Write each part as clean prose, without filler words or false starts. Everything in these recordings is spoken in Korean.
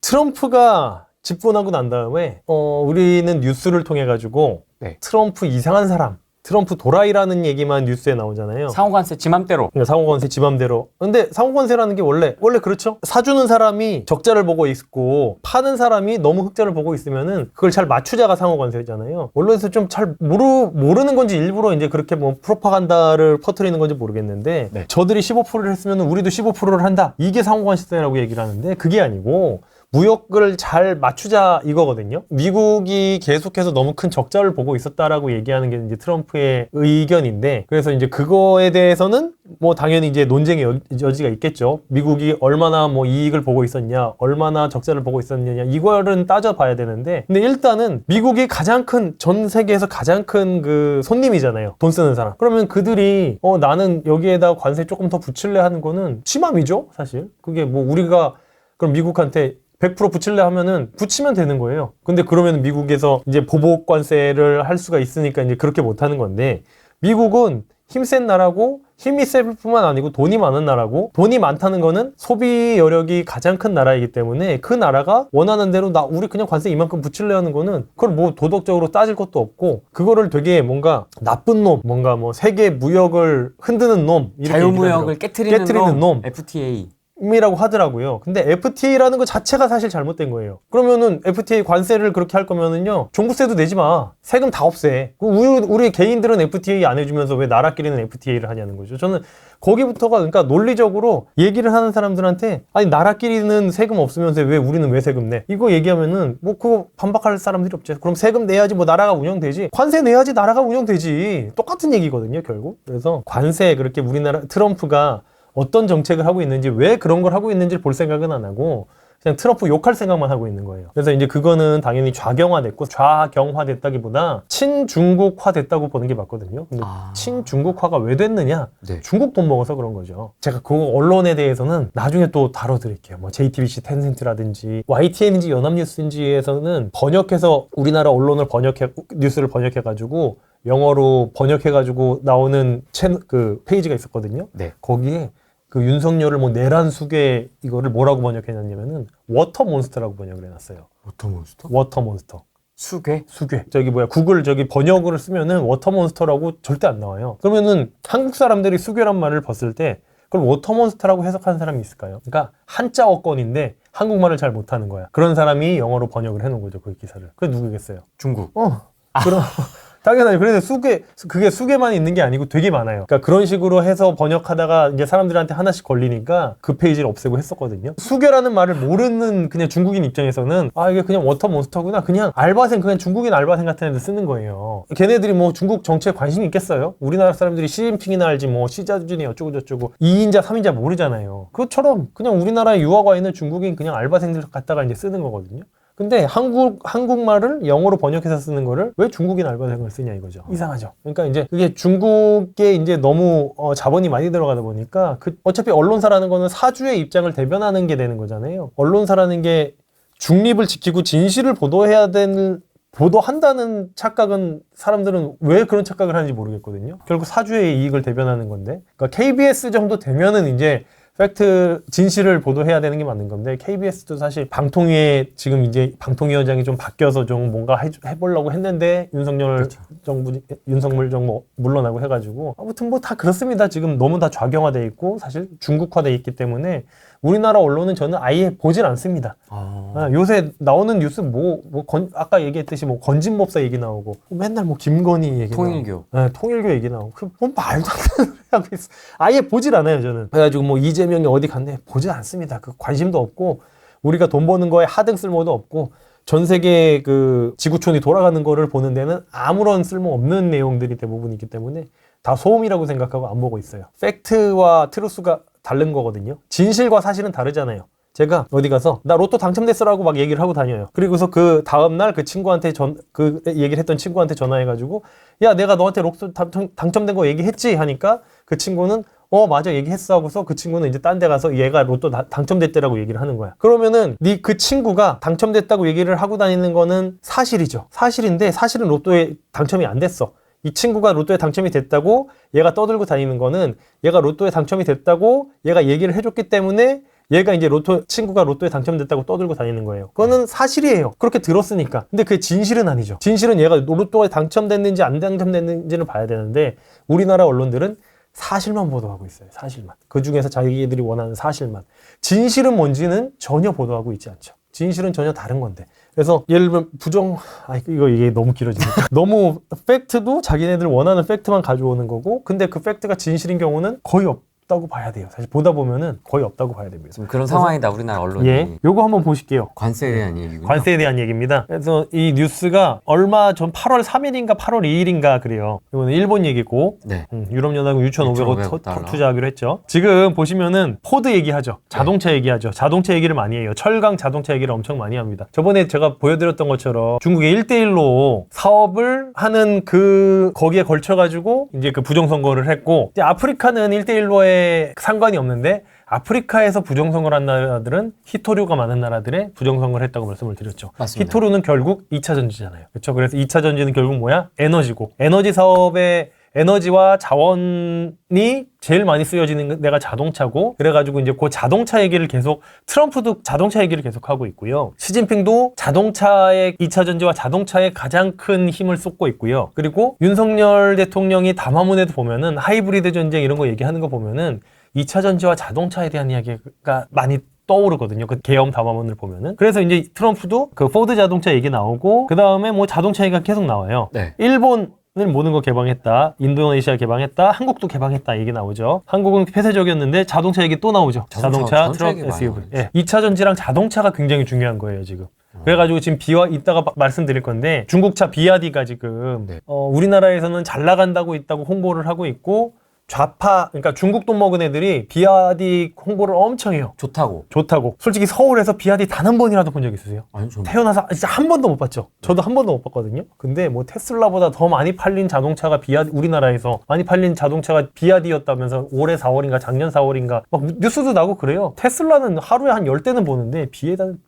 트럼프가 집권하고 난 다음에 우리는 뉴스를 통해 가지고 네. 트럼프 이상한 사람, 트럼프 도라이라는 얘기만 뉴스에 나오잖아요. 상호관세 지 맘대로. 그러니까 상호관세 지 맘대로. 근데 상호관세라는 게 원래 그렇죠. 사주는 사람이 적자를 보고 있고 파는 사람이 너무 흑자를 보고 있으면은 그걸 잘 맞추자가 상호관세잖아요. 언론에서 좀 잘 모르는 건지 일부러 이제 그렇게 뭐 프로파간다를 퍼뜨리는 건지 모르겠는데 네. 저들이 15%를 했으면 우리도 15%를 한다. 이게 상호관세라고 얘기를 하는데 그게 아니고 무역을 잘 맞추자 이거거든요. 미국이 계속해서 너무 큰 적자를 보고 있었다라고 얘기하는 게 이제 트럼프의 의견인데, 그래서 이제 그거에 대해서는 뭐 당연히 이제 논쟁의 여지가 있겠죠. 미국이 얼마나 뭐 이익을 보고 있었냐, 얼마나 적자를 보고 있었느냐, 이거를 따져봐야 되는데, 근데 일단은 미국이 가장 큰, 전 세계에서 가장 큰 그 손님이잖아요. 돈 쓰는 사람. 그러면 그들이 나는 여기에다 관세 조금 더 붙일래 하는 거는 치맘이죠, 사실. 그게 뭐 우리가 그럼 미국한테 100% 붙일래 하면은 붙이면 되는 거예요. 근데 그러면 미국에서 이제 보복 관세를 할 수가 있으니까 이제 그렇게 못 하는 건데, 미국은 힘센 나라고 힘이 셀 뿐만 아니고 돈이 많은 나라고, 돈이 많다는 거는 소비 여력이 가장 큰 나라이기 때문에 그 나라가 원하는 대로 우리 그냥 관세 이만큼 붙일래 하는 거는 그걸 뭐 도덕적으로 따질 것도 없고, 그거를 되게 뭔가 나쁜 놈, 뭔가 뭐 세계 무역을 흔드는 놈, 자유무역을 깨트리는 놈, FTA. 이라고 하더라고요. 근데 FTA라는 것 자체가 사실 잘못된 거예요. 그러면은 FTA 관세를 그렇게 할 거면은요, 종부세도 내지 마. 세금 다 없애. 우리 개인들은 FTA 안 해주면서 왜 나라끼리는 FTA를 하냐는 거죠. 저는 거기부터가, 그러니까 논리적으로 얘기를 하는 사람들한테 아니 나라끼리는 세금 없으면서 왜 우리는 왜 세금 내? 이거 얘기하면은 뭐 그거 반박할 사람들이 없죠. 그럼 세금 내야지 뭐 나라가 운영되지. 관세 내야지 나라가 운영되지. 똑같은 얘기거든요, 결국. 그래서 관세, 그렇게 우리나라 트럼프가 어떤 정책을 하고 있는지, 왜 그런 걸 하고 있는지를 볼 생각은 안 하고 그냥 트럼프 욕할 생각만 하고 있는 거예요. 그래서 이제 그거는 당연히 좌경화됐다기보다 친중국화됐다고 보는 게 맞거든요. 근데 친중국화가 왜 됐느냐? 네. 중국 돈 먹어서 그런 거죠. 제가 그 언론에 대해서는 나중에 또 다뤄드릴게요. 뭐 JTBC, 텐센트라든지 YTN인지 연합뉴스인지에서는 번역해서 우리나라 언론을 뉴스를 번역해가지고 영어로 번역해가지고 나오는 그 페이지가 있었거든요. 네. 거기에 그 윤석열을 뭐 내란 수계 이거를 뭐라고 번역해놨냐면은 워터몬스터라고 번역을 해놨어요. 워터몬스터? 워터몬스터. 수괴? 구글 번역어를 쓰면은 워터몬스터라고 절대 안 나와요. 그러면은 한국 사람들이 수괴란 말을 봤을 때 그걸 워터몬스터라고 해석하는 사람이 있을까요? 그러니까 한자 어권인데 한국말을 잘 못하는 거야. 그런 사람이 영어로 번역을 해놓은 거죠, 그 기사를. 그게 누구겠어요? 중국. 그럼 당연하죠. 그래서 그게 수개만 있는 게 아니고 되게 많아요. 그러니까 그런 식으로 해서 번역하다가 이제 사람들한테 하나씩 걸리니까 그 페이지를 없애고 했었거든요. 수개라는 말을 모르는 그냥 중국인 입장에서는 이게 그냥 워터몬스터구나. 그냥 알바생, 그냥 중국인 알바생 같은 애들 쓰는 거예요. 걔네들이 뭐 중국 정치에 관심이 있겠어요? 우리나라 사람들이 시진핑이나 알지 뭐 시자준이 어쩌고 저쩌고 2인자, 3인자 모르잖아요. 그것처럼 그냥 우리나라에 유학 와 있는 중국인 그냥 알바생들 갖다가 이제 쓰는 거거든요. 근데 한국말을 영어로 번역해서 쓰는 거를 왜 중국인 알바생을 쓰냐 이거죠. 이상하죠. 그러니까 이제 그게 중국에 이제 너무 자본이 많이 들어가다 보니까 어차피 언론사라는 거는 사주의 입장을 대변하는 게 되는 거잖아요. 언론사라는 게 중립을 지키고 진실을 보도한다는 착각은 사람들은 왜 그런 착각을 하는지 모르겠거든요. 결국 사주의 이익을 대변하는 건데, 그러니까 KBS 정도 되면은 이제 팩트, 진실을 보도해야 되는 게 맞는 건데, KBS도 사실 방통위에 지금 이제 방통위원장이 좀 바뀌어서 좀 뭔가 해보려고 했는데, 윤석열 정부 물러나고 해가지고, 아무튼 뭐 다 그렇습니다. 지금 너무 다 좌경화돼 있고, 사실 중국화돼 있기 때문에, 우리나라 언론은 저는 아예 보질 않습니다. 요새 나오는 뉴스 아까 얘기했듯이 뭐 건진법사 얘기 나오고, 맨날 뭐 김건희 얘기 통일교. 나오고, 통일교 얘기 나오고, 뭐 말도 안 되는 소리 하고 있어. 아예 보질 않아요, 저는. 그래가지고 뭐 이재명이 어디 갔네, 보질 않습니다. 그 관심도 없고, 우리가 돈 버는 거에 하등 쓸모도 없고, 전 세계 그 지구촌이 돌아가는 거를 보는 데는 아무런 쓸모 없는 내용들이 대부분이기 때문에 다 소음이라고 생각하고 안 보고 있어요. 팩트와 트루스가 다른 거거든요. 진실과 사실은 다르잖아요. 제가 어디 가서 나 로또 당첨됐어라고 막 얘기를 하고 다녀요. 그리고서 그 다음날 그 친구한테 그 얘기를 했던 친구한테 전화해가지고, 야, 내가 너한테 로또 당첨된 거 얘기했지? 하니까 그 친구는 맞아, 얘기했어 하고서 그 친구는 이제 딴 데 가서 얘가 로또 당첨됐대라고 얘기를 하는 거야. 그러면은 그 친구가 당첨됐다고 얘기를 하고 다니는 거는 사실이죠. 사실인데 사실은 로또에 당첨이 안 됐어. 이 친구가 로또에 당첨이 됐다고 얘가 떠들고 다니는 거는 얘가 로또에 당첨이 됐다고 얘가 얘기를 해줬기 때문에 얘가 이제 친구가 로또에 당첨됐다고 떠들고 다니는 거예요. 그거는 사실이에요. 그렇게 들었으니까. 근데 그게 진실은 아니죠. 진실은 얘가 로또에 당첨됐는지 안 당첨됐는지를 봐야 되는데 우리나라 언론들은 사실만 보도하고 있어요. 사실만. 그 중에서 자기들이 원하는 사실만. 진실은 뭔지는 전혀 보도하고 있지 않죠. 진실은 전혀 다른 건데. 그래서 예를 들면 이게 너무 길어지니까. 너무 팩트도 자기네들 원하는 팩트만 가져오는 거고, 근데 그 팩트가 진실인 경우는 거의 없다고 봐야 돼요. 사실 보다 보면은 거의 없다고 봐야 됩니다. 지금 그런 상황이다, 우리나라 언론이. 예, 요거 한번 보실게요. 관세에 대한 얘기군요. 관세에 대한 얘기입니다. 그래서 이 뉴스가 얼마 전 8월 3일인가 8월 2일인가 그래요. 이거는 일본 얘기고, 네. 유럽연합은 6,500억 6,500억 투자하기로 했죠. 지금 보시면은 포드 얘기하죠. 자동차 얘기하죠. 자동차 얘기를 많이 해요. 철강 자동차 얘기를 엄청 많이 합니다. 저번에 제가 보여드렸던 것처럼 중국의 1대1로 사업을 하는 거기에 걸쳐가지고 이제 그 부정선거를 했고, 이제 아프리카는 1대1로에 상관이 없는데 아프리카에서 부정선거를 한 나라들은 희토류가 많은 나라들의 부정선거를 했다고 말씀을 드렸죠. 맞습니다. 희토류는 결국 2차 전지잖아요. 그렇죠? 그래서 2차 전지는 결국 뭐야? 에너지고. 에너지 사업에 에너지와 자원이 제일 많이 쓰여지는 데가 자동차고, 그래가지고 이제 그 자동차 얘기를 계속, 트럼프도 자동차 얘기를 계속 하고 있고요. 시진핑도 자동차의 2차 전지와 자동차에 가장 큰 힘을 쏟고 있고요. 그리고 윤석열 대통령이 담화문에도 보면은 하이브리드 전쟁 이런 거 얘기하는 거 보면은 2차 전지와 자동차에 대한 이야기가 많이 떠오르거든요. 그 계엄 담화문을 보면은. 그래서 이제 트럼프도 그 포드 자동차 얘기 나오고, 그 다음에 뭐 자동차 얘기가 계속 나와요. 네. 일본을 모든 거 개방했다. 인도네시아 개방했다. 한국도 개방했다. 얘기 나오죠. 한국은 폐쇄적이었는데 자동차 얘기 또 나오죠. 자동차 트럭, 얘기 많이 SUV. 나오죠. 예. 2차 전지랑 자동차가 굉장히 중요한 거예요, 지금. 그래가지고 지금 이따가 말씀드릴 건데, 중국차 비아디가 지금 네. 우리나라에서는 잘 나간다고 있다고 홍보를 하고 있고, 좌파, 그러니까 중국 돈 먹은 애들이 비아디 홍보를 엄청 해요. 좋다고. 솔직히 서울에서 비아디 단 한 번이라도 본 적 있으세요? 아니, 좀. 태어나서 진짜 한 번도 못 봤죠. 저도 한 번도 못 봤거든요. 근데 뭐 테슬라보다 더 많이 팔린 자동차가 우리나라에서 많이 팔린 자동차가 비아디였다면서 올해 4월인가 작년 4월인가 막 뉴스도 나고 그래요. 테슬라는 하루에 한 10대는 보는데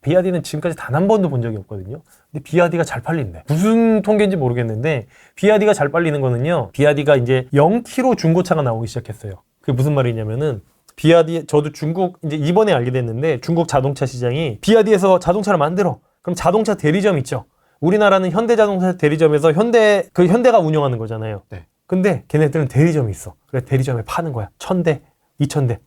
비아디는 지금까지 단 한 번도 본 적이 없거든요. 근데 비아디가 잘 팔린대. 무슨 통계인지 모르겠는데 비아디가 잘 팔리는 거는요. 비아디가 이제 0km 중고차가 나오기 시작했어요. 그게 무슨 말이냐면은 비아디, 저도 중국 이제 이번에 알게 됐는데 중국 자동차 시장이 비아디에서 자동차를 만들어. 그럼 자동차 대리점 있죠. 우리나라는 현대자동차 대리점에서 현대가 운영하는 거잖아요. 네. 근데 걔네들은 대리점이 있어. 그래 대리점에 파는 거야. 1,000대, 2,000대.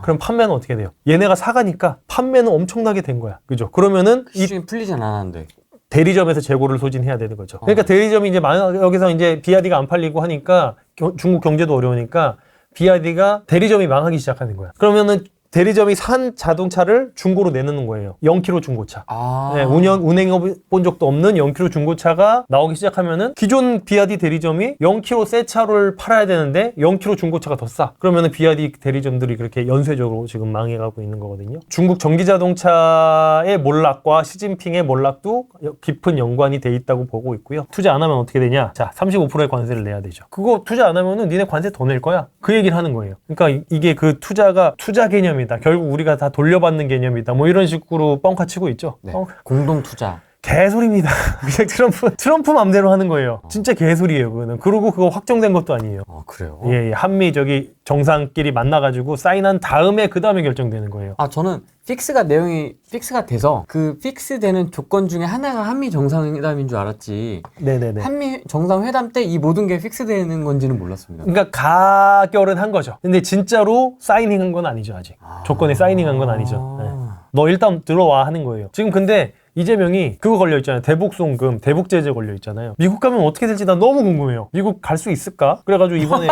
그럼 판매는 어떻게 돼요? 얘네가 사가니까 판매는 엄청나게 된 거야. 그죠? 그러면은 시중에 풀리진 않았는데. 대리점에서 재고를 소진해야 되는 거죠. 그러니까 대리점이 이제 여기서 이제 비아디가 안 팔리고 하니까 중국 경제도 어려우니까 비아디가 대리점이 망하기 시작하는 거야. 그러면은 대리점이 산 자동차를 중고로 내놓는 거예요. 0km 중고차. 네, 운행해 본 적도 없는 0km 중고차가 나오기 시작하면은 기존 비아디 대리점이 0km 새 차를 팔아야 되는데 0km 중고차가 더 싸. 그러면은 비아디 대리점들이 그렇게 연쇄적으로 지금 망해가고 있는 거거든요. 중국 전기자동차의 몰락과 시진핑의 몰락도 깊은 연관이 돼 있다고 보고 있고요. 투자 안 하면 어떻게 되냐? 자, 35%의 관세를 내야 되죠. 그거 투자 안 하면은 니네 관세 더 낼 거야. 그 얘기를 하는 거예요. 그러니까 이게 그 투자가 투자 개념이다. 결국 우리가 다 돌려받는 개념이다. 뭐 이런 식으로 뻥카 치고 있죠. 네. 공동 투자. 개소리입니다. 그냥 트럼프 맘대로 하는 거예요. 진짜 개소리예요, 그거는. 그리고 그거 확정된 것도 아니에요. 그래요? 예, 한미 정상끼리 만나가지고 사인한 다음에 그 다음에 결정되는 거예요. 저는 내용이 픽스가 돼서 그 픽스되는 조건 중에 하나가 한미 정상회담인 줄 알았지. 네네네. 한미 정상회담 때 이 모든 게 픽스되는 건지는 몰랐습니다. 그러니까 가결은 한 거죠. 근데 진짜로 사이닝한 건 아니죠, 아직. 조건에 사이닝한 건 아니죠. 네. 너 일단 들어와 하는 거예요. 지금 근데 이재명이 그거 걸려있잖아요. 대북송금, 대북제재 걸려있잖아요. 미국 가면 어떻게 될지 나 너무 궁금해요. 미국 갈 수 있을까? 그래가지고 이번에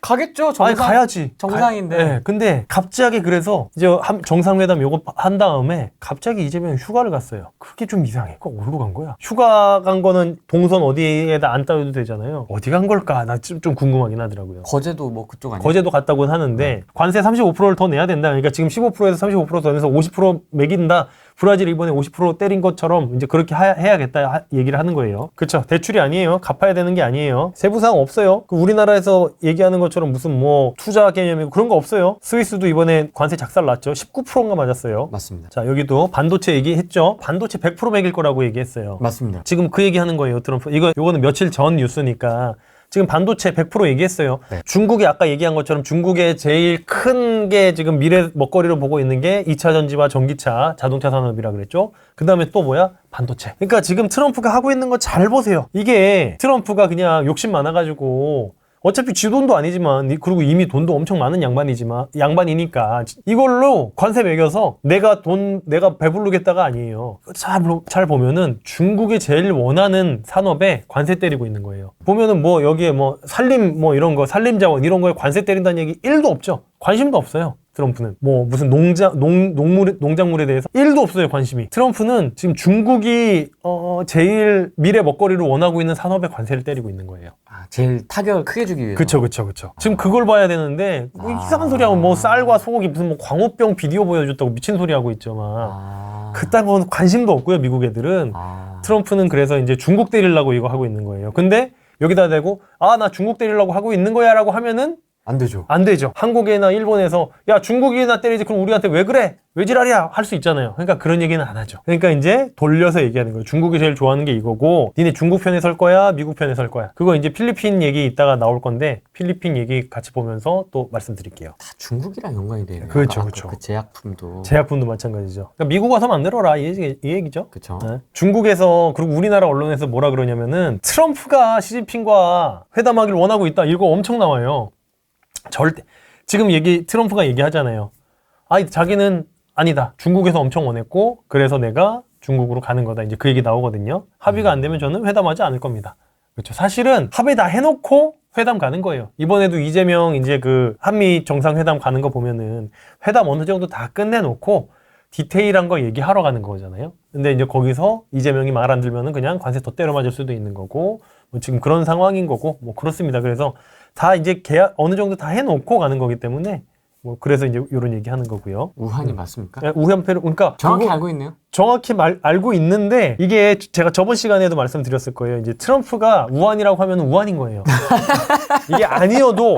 가겠죠. 아니 가야지. 정상인데. 네, 근데 갑자기 그래서 이제 정상회담 요거 한 다음에 갑자기 이재명이 휴가를 갔어요. 그게 좀 이상해. 그거 어디로 간 거야? 휴가 간 거는 동선 어디에다 안 따도 되잖아요. 어디 간 걸까? 나 좀 궁금하긴 하더라고요. 거제도 뭐 그쪽 아니에요? 거제도 갔다고 하는데 관세 35%를 더 내야 된다. 그러니까 지금 15%에서 35% 더 내서 50% 매긴다. 브라질 이번에 50% 때린 것처럼 이제 그렇게 해야겠다 얘기를 하는 거예요. 그렇죠. 대출이 아니에요. 갚아야 되는 게 아니에요. 세부사항 없어요. 우리나라에서 얘기하는 것처럼 무슨 뭐 투자 개념이고 그런 거 없어요. 스위스도 이번에 관세 작살 났죠. 19%인가 맞았어요. 맞습니다. 자, 여기도 반도체 얘기했죠. 반도체 100% 매길 거라고 얘기했어요. 맞습니다. 지금 그 얘기하는 거예요. 트럼프. 요거는 며칠 전 뉴스니까 지금 반도체 100% 얘기했어요. 네. 중국이 아까 얘기한 것처럼 중국의 제일 큰 게 지금 미래 먹거리로 보고 있는 게 2차 전지와 전기차, 자동차 산업이라 그랬죠. 그 다음에 또 뭐야? 반도체. 그러니까 지금 트럼프가 하고 있는 거 잘 보세요. 이게 트럼프가 그냥 욕심 많아가지고 어차피 지 돈도 아니지만, 그리고 이미 돈도 엄청 많은 양반이니까 이걸로 관세 매겨서 내가 배부르겠다가 아니에요. 잘 보면은 중국이 제일 원하는 산업에 관세 때리고 있는 거예요. 보면은 뭐 여기에 뭐 산림 뭐 이런 거, 산림자원 이런 거에 관세 때린다는 얘기 1도 없죠. 관심도 없어요. 트럼프는 뭐 무슨 농작물에 대해서 1도 없어요. 관심이. 트럼프는 지금 중국이 제일 미래 먹거리를 원하고 있는 산업에 관세를 때리고 있는 거예요. 제일 타격을 크게 주기 위해서. 그쵸. 지금 그걸 봐야 되는데 뭐 이상한 소리 하고 뭐 쌀과 소고기 무슨 뭐 광우병 비디오 보여줬다고 미친 소리 하고 있죠. 막 그딴 건 관심도 없고요. 미국 애들은. 트럼프는 그래서 이제 중국 때리려고 이거 하고 있는 거예요. 근데 여기다 대고 나 중국 때리려고 하고 있는 거야 라고 하면은 안 되죠. 안 되죠. 한국이나 일본에서 야 중국이나 때리지 그럼 우리한테 왜 그래? 왜 지랄이야? 할 수 있잖아요. 그러니까 그런 얘기는 안 하죠. 그러니까 이제 돌려서 얘기하는 거예요. 중국이 제일 좋아하는 게 이거고 니네 중국 편에 설 거야? 미국 편에 설 거야? 그거 이제 필리핀 얘기 이따가 나올 건데 필리핀 얘기 같이 보면서 또 말씀드릴게요. 다 중국이랑 연관이 되네요. 그렇죠. 그 제약품도 마찬가지죠. 그러니까 미국 와서 만들어라 이 얘기죠. 그렇죠. 네. 중국에서 그리고 우리나라 언론에서 뭐라 그러냐면은 트럼프가 시진핑과 회담하기를 원하고 있다. 이거 엄청 나와요. 절대 지금 트럼프가 얘기하잖아요. 자기는 아니다. 중국에서 엄청 원했고 그래서 내가 중국으로 가는 거다. 이제 그 얘기 나오거든요. 합의가 안 되면 저는 회담하지 않을 겁니다. 그렇죠. 사실은 합의 다 해놓고 회담 가는 거예요. 이번에도 이재명 이제 그 한미 정상회담 가는 거 보면은 회담 어느 정도 다 끝내놓고 디테일한 거 얘기하러 가는 거잖아요. 근데 이제 거기서 이재명이 말 안 들면은 그냥 관세 더 때려 맞을 수도 있는 거고 뭐 지금 그런 상황인 거고 뭐 그렇습니다. 그래서 다 이제 계약 어느 정도 다 해놓고 가는 거기 때문에 뭐 그래서 이제 이런 얘기 하는 거고요. 우한이 맞습니까? 네, 우한폐로 그러니까 정확히 알고 있네요. 정확히 알고 있는데 이게 제가 저번 시간에도 말씀드렸을 거예요. 이제 트럼프가 우한이라고 하면 우한인 거예요. 이게 아니어도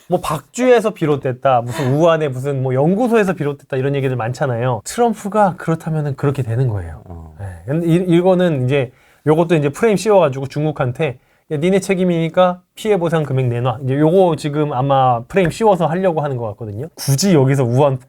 뭐 박쥐에서 비롯됐다, 무슨 우한의 무슨 뭐 연구소에서 비롯됐다 이런 얘기들 많잖아요. 트럼프가 그렇다면은 그렇게 되는 거예요. 네. 근데 이거는 이제 요것도 이제 프레임 씌워가지고 중국한테 야, 니네 책임이니까 피해 보상 금액 내놔. 이제 요거 지금 아마 프레임 씌워서 하려고 하는 것 같거든요. 굳이 여기서 우한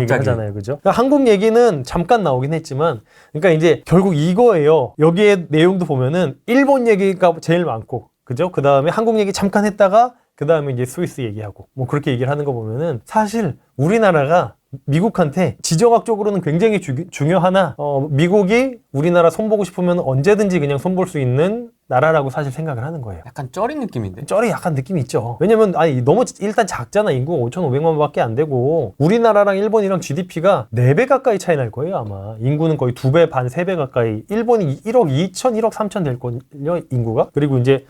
얘기 하잖아요. 그죠? 그러니까 한국 얘기는 잠깐 나오긴 했지만, 그러니까 이제 결국 이거예요. 여기에 내용도 보면은 일본 얘기가 제일 많고, 그죠? 그 다음에 한국 얘기 잠깐 했다가, 그 다음에 이제 스위스 얘기하고, 뭐 그렇게 얘기를 하는 거 보면은 사실 우리나라가 미국한테 지정학적으로는 굉장히 중요하나 미국이 우리나라 손보고 싶으면 언제든지 그냥 손볼 수 있는 나라라고 사실 생각을 하는 거예요. 약간 쩌린 느낌인데? 쩌리 약간 느낌이 있죠. 왜냐면 너무 일단 작잖아. 인구가 5,500만 밖에 안 되고 우리나라랑 일본이랑 GDP가 4배 가까이 차이 날 거예요. 아마 인구는 거의 2배 반 3배 가까이. 일본이 1억 2천 1억 3천 될 거예요. 인구가. 그리고 이제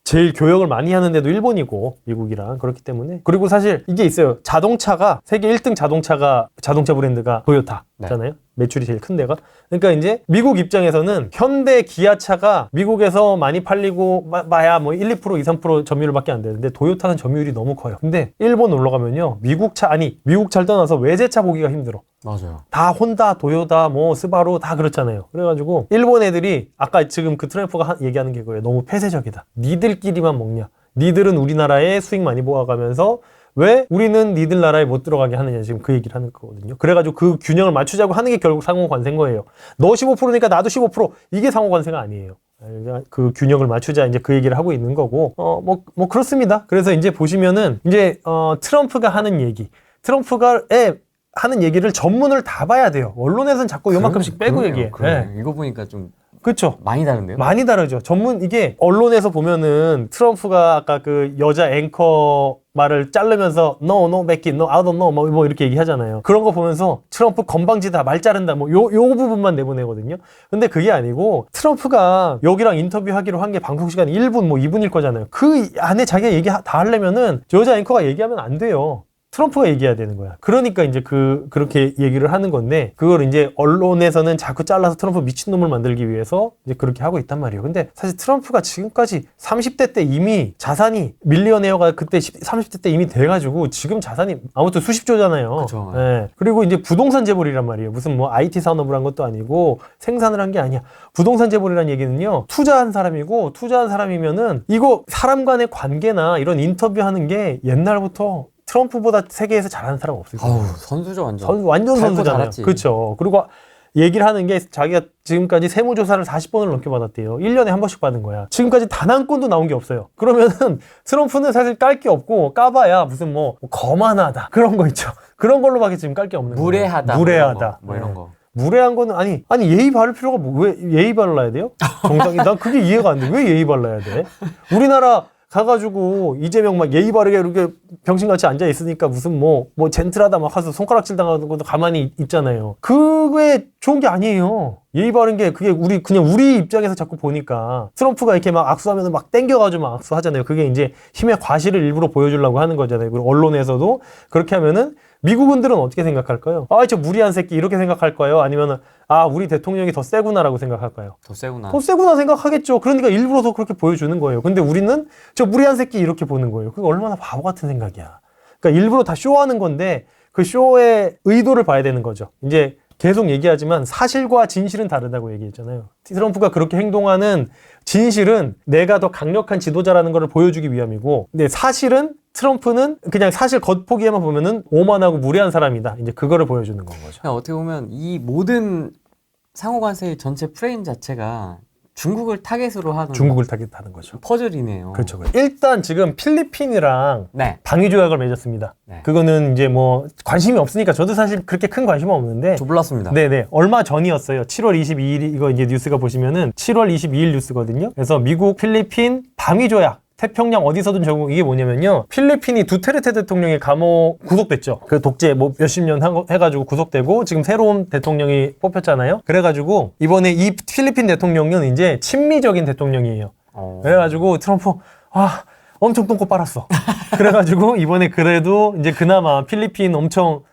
제일 교역을 많이 하는데도 일본이고 미국이랑 그렇기 때문에. 그리고 사실 이게 있어요. 자동차가 세계 1등 자동차 브랜드가 토요타잖아요. 네. 매출이 제일 큰 데가. 그러니까 이제 미국 입장에서는 현대 기아차가 미국에서 많이 팔리고 마야 뭐 1, 2% 2, 3% 점유율밖에 안 되는데 도요타는 점유율이 너무 커요. 근데 일본 놀러 가면요. 미국 차를 떠나서 외제차 보기가 힘들어. 맞아요. 다 혼다, 도요타, 뭐 스바루 다 그렇잖아요. 그래가지고 일본 애들이 아까 지금 그 트럼프가 얘기하는 게 그거예요. 너무 폐쇄적이다. 니들끼리만 먹냐. 니들은 우리나라에 수익 많이 모아가면서 왜 우리는 니들 나라에 못 들어가게 하느냐. 지금 그 얘기를 하는 거거든요. 그래가지고 그 균형을 맞추자고 하는 게 결국 상호관세인 거예요. 너 15%니까 나도 15%. 이게 상호관세가 아니에요. 그 균형을 맞추자 이제 그 얘기를 하고 있는 거고 뭐 그렇습니다. 그래서 이제 보시면은 이제 트럼프가 하는 얘기, 트럼프가 하는 얘기를 전문을 다 봐야 돼요. 언론에서는 자꾸 요만큼씩 빼고 얘기해. 네. 이거 보니까 좀 그렇죠. 많이 다른데요? 많이 다르죠. 이게 언론에서 보면은 트럼프가 아까 그 여자 앵커 말을 자르면서 no, Becky, no, I don't know 뭐 이렇게 얘기하잖아요. 그런 거 보면서 트럼프 건방지다, 말 자른다 뭐 요 부분만 내보내거든요. 근데 그게 아니고 트럼프가 여기랑 인터뷰하기로 한 게 방송 시간 1분 뭐 2분일 거잖아요. 그 안에 자기가 얘기 다 하려면은 여자 앵커가 얘기하면 안 돼요. 트럼프가 얘기해야 되는 거야. 그러니까 이제 그렇게 얘기를 하는 건데, 그걸 이제 언론에서는 자꾸 잘라서 트럼프 미친놈을 만들기 위해서 이제 그렇게 하고 있단 말이에요. 근데 사실 트럼프가 지금까지 30대 때 이미 자산이 밀리어네어가 그때 30대 때 이미 돼가지고 지금 자산이 아무튼 수십조잖아요. 그쵸. 예. 그리고 이제 부동산 재벌이란 말이에요. 무슨 뭐 IT 산업을 한 것도 아니고 생산을 한 게 아니야. 부동산 재벌이라는 얘기는요, 투자한 사람이고, 투자한 사람이면은 이거 사람 간의 관계나 이런 인터뷰하는 게 옛날부터 트럼프보다 세계에서 잘하는 사람 없을 거예요. 아우, 선수죠, 완전. 완전 잘 선수잖아요. 잘했지. 그렇죠. 그리고 얘기를 하는 게 자기가 지금까지 세무조사를 40번을 넘게 받았대요. 1년에 한 번씩 받은 거야. 지금까지 단 한 건도 나온 게 없어요. 그러면은 트럼프는 사실 깔 게 없고, 까봐야 무슨 뭐 거만하다 그런 거 있죠. 그런 걸로밖에 지금 깔 게 없는 거예요. 무례하다. 무례하다. 뭐 이런 거. 무례한 거는 아니 예의 바를 필요가 왜 예의 발라야 돼요? 정당이 난 그게 이해가 안 돼. 왜 예의 발라야 돼? 우리나라 가가지고 이재명 막 예의 바르게 이렇게 병신같이 앉아 있으니까 무슨 뭐 젠틀하다 막 하서 손가락질 당하는 것도 가만히 있잖아요. 그게 좋은 게 아니에요. 예의 바른 게 그게 그냥 우리 입장에서 자꾸 보니까 트럼프가 이렇게 막 악수하면 막 땡겨가지고 막 악수하잖아요. 그게 이제 힘의 과실을 일부러 보여주려고 하는 거잖아요. 그리고 언론에서도 그렇게 하면은 미국인들은 어떻게 생각할까요? 아, 저 무리한 새끼 이렇게 생각할까요? 아니면은 아, 우리 대통령이 더 세구나라고 생각할까요? 더 세구나. 더 세구나 생각하겠죠. 그러니까 일부러 더 그렇게 보여주는 거예요. 근데 우리는 저 무리한 새끼 이렇게 보는 거예요. 그게 얼마나 바보 같은 생각이야. 그러니까 일부러 다 쇼하는 건데 그 쇼의 의도를 봐야 되는 거죠. 이제 계속 얘기하지만 사실과 진실은 다르다고 얘기했잖아요. 트럼프가 그렇게 행동하는 진실은 내가 더 강력한 지도자라는 걸 보여주기 위함이고, 근데 사실은 트럼프는 그냥 사실 겉보기에만 보면은 오만하고 무례한 사람이다. 이제 그거를 보여주는 건 거죠. 그냥 어떻게 보면 이 모든 상호관세의 전체 프레임 자체가 중국을 타겟으로 하는 중국을 타겟하는 거죠. 퍼즐이네요. 그렇죠. 일단 지금 필리핀이랑 네. 방위 조약을 맺었습니다. 네. 그거는 이제 뭐 관심이 없으니까 저도 사실 그렇게 큰 관심은 없는데. 저 몰랐습니다. 네네. 얼마 전이었어요. 7월 22일 이거 이제 뉴스가 보시면은 7월 22일 뉴스거든요. 그래서 미국 필리핀 방위 조약. 태평양 어디서든 적용. 이게 뭐냐면요, 필리핀이 두테르테 대통령이 구속됐죠. 그 독재 뭐 몇십 년 해가지고 구속되고 지금 새로운 대통령이 뽑혔잖아요. 그래가지고 이번에 이 필리핀 대통령은 이제 친미적인 대통령이에요. 그래가지고 트럼프 엄청 똥꼬 빨았어. 그래가지고 이번에 그래도 이제 그나마 필리핀 엄청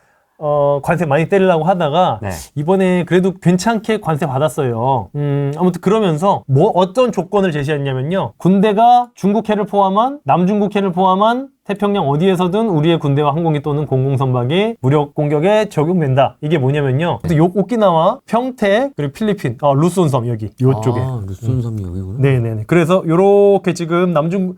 관세 많이 때리려고 하다가 네. 이번에 그래도 괜찮게 관세 받았어요. 아무튼 그러면서 어떤 조건을 제시했냐면요, 군대가 중국해를 포함한 남중국해를 포함한 태평양 어디에서든 우리의 군대와 항공기 또는 공공선박이 무력 공격에 적용된다. 이게 뭐냐면요, 오키나와 평택 그리고 필리핀 루손 섬 여기 요쪽에. 루손 섬이 여기구나. 네네네. 그래서 요렇게 지금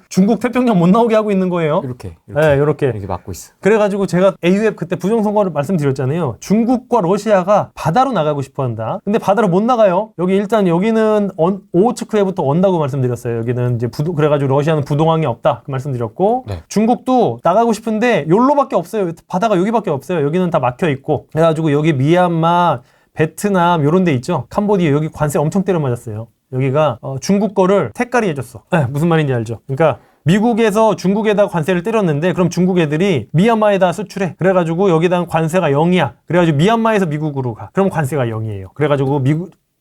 중국 태평양 못 나오게 하고 있는 거예요. 이렇게 네, 요렇게 막고 있어. 그래가지고 제가 AUF 그때 부정선거를 말씀드렸잖아요. 중국과 러시아가 바다로 나가고 싶어 한다. 근데 바다로 못 나가요. 여기는 오호츠크해부터 온다고 말씀드렸어요. 여기는 이제 그래가지고 러시아는 부동항이 없다. 그 말씀드렸고, 네. 중국도 나가고 싶은데 여기로밖에 없어요. 바다가 여기밖에 없어요. 여기는 다 막혀 있고. 그래가지고 여기 미얀마, 베트남 요런 데 있죠. 캄보디아 여기 관세 엄청 때려 맞았어요. 여기가 중국 거를 택가리 해줬어. 무슨 말인지 알죠? 그러니까 미국에서 중국에다 관세를 때렸는데 그럼 중국 애들이 미얀마에다 수출해. 그래가지고 여기다 관세가 0이야. 그래가지고 미얀마에서 미국으로 가. 그럼 관세가 0이에요. 그래가지고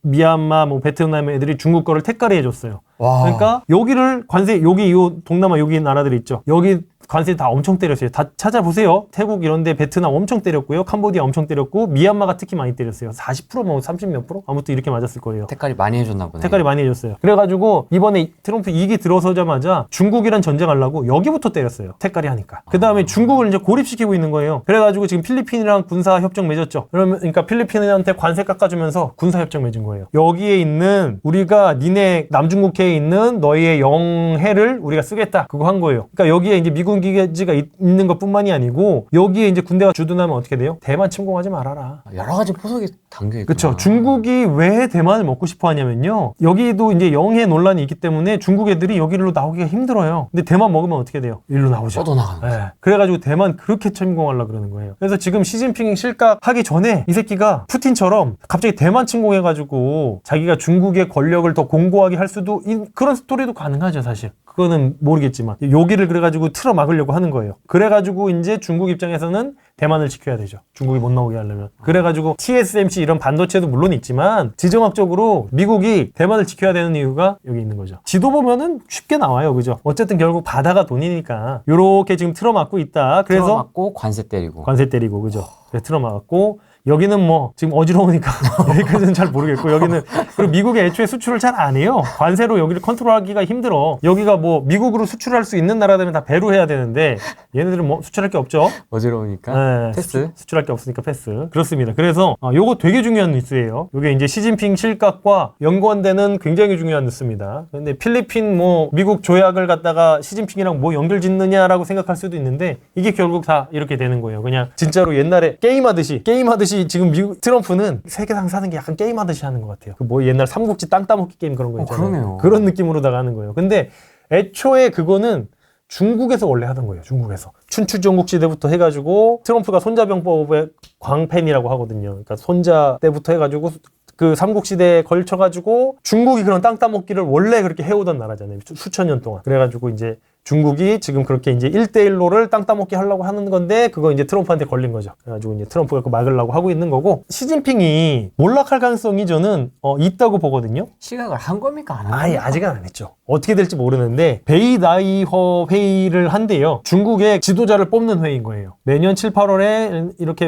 미얀마, 베트남 애들이 중국 거를 택가리 해줬어요. 와. 그러니까 여기를 여기 동남아 여기 나라들 있죠. 여기 관세 다 엄청 때렸어요. 다 찾아보세요. 태국 이런데 베트남 엄청 때렸고요. 캄보디아 엄청 때렸고 미얀마가 특히 많이 때렸어요. 40% 뭐 30몇 프로? 아무튼 이렇게 맞았을 거예요. 택가리 많이 해줬나 보네. 택가리 많이 해줬어요. 그래가지고 이번에 트럼프 이기 들어서자마자 중국이란 전쟁하려고 여기부터 때렸어요. 택가리 하니까. 그 다음에 중국을 이제 고립시키고 있는 거예요. 그래가지고 지금 필리핀이랑 군사협정 맺었죠. 그러니까 필리핀한테 관세 깎아주면서 군사협정 맺은 거예요. 여기에 있는 우리가 니네 남중국해에 있는 너희의 영해를 우리가 쓰겠다. 그거 한 거예요. 그러니까 여기에 이제 미군 기지가 있는 것뿐만이 아니고 여기에 이제 군대가 주둔하면 어떻게 돼요? 대만 침공하지 말아라. 여러 가지 포석이 담겨 있구나. 그렇죠. 중국이 왜 대만을 먹고 싶어 하냐면요, 여기도 이제 영해 논란이 있기 때문에 중국 애들이 여기로 나오기가 힘들어요. 근데 대만 먹으면 어떻게 돼요? 일로 나오죠. 뻗어나가는 거죠. 네. 그래가지고 대만 그렇게 침공하려고 그러는 거예요. 그래서 지금 시진핑 실각하기 전에 이 새끼가 푸틴처럼 갑자기 대만 침공해가지고 자기가 중국의 권력을 더 공고하게 할 수도 그런 스토리도 가능하죠, 사실. 그거는 모르겠지만. 여기를 그래가지고 틀어 막으려고 하는 거예요. 그래가지고 이제 중국 입장에서는 대만을 지켜야 되죠. 중국이 못 나오게 하려면. 그래가지고 TSMC 이런 반도체도 물론 있지만 지정학적으로 미국이 대만을 지켜야 되는 이유가 여기 있는 거죠. 지도 보면은 쉽게 나와요. 그죠? 어쨌든 결국 바다가 돈이니까 요렇게 지금 틀어 막고 있다. 그래서 틀어막고 관세 때리고. 관세 때리고, 그죠? 그래서 틀어 막았고, 여기는 뭐 지금 어지러우니까 여기까지는 잘 모르겠고, 여기는 그리고 미국이 애초에 수출을 잘 안 해요. 관세로 여기를 컨트롤하기가 힘들어. 여기가 뭐 미국으로 수출할 수 있는 나라들은 다 배로 해야 되는데 얘네들은 뭐 수출할 게 없죠. 어지러우니까. 네, 패스. 수출할 게 없으니까 패스. 그렇습니다. 그래서 요거 되게 중요한 뉴스예요. 요게 이제 시진핑 실각과 연관되는 굉장히 중요한 뉴스입니다. 근데 필리핀 뭐 미국 조약을 갖다가 시진핑이랑 뭐 연결 짓느냐라고 생각할 수도 있는데 이게 결국 다 이렇게 되는 거예요. 그냥 진짜로 옛날에 게임하듯이 지금 미국 트럼프는 세계상 사는 게 약간 게임하듯이 하는 것 같아요. 그 뭐 옛날 삼국지 땅 따먹기 게임 그런 거 있잖아요. 그러네요. 그런 느낌으로다가 하는 거예요. 근데 애초에 그거는 중국에서 원래 하던 거예요. 중국에서. 춘추전국 시대부터 해가지고 트럼프가 손자병법의 광팬이라고 하거든요. 그러니까 손자 때부터 해가지고 그 삼국시대에 걸쳐가지고 중국이 그런 땅 따먹기를 원래 그렇게 해오던 나라잖아요. 수천 년 동안. 그래가지고 이제 중국이 지금 그렇게 이제 1대1로를 땅 따먹기 하려고 하는 건데 그거 이제 트럼프한테 걸린 거죠. 그래가지고 이제 트럼프가 그거 막으려고 하고 있는 거고 시진핑이 몰락할 가능성이 저는 있다고 보거든요. 시각을 한 겁니까? 안 한 아예 겁니까? 아직은 안 했죠. 어떻게 될지 모르는데 베이다이허 회의를 한대요. 중국의 지도자를 뽑는 회의인 거예요. 매년 7, 8월에 이렇게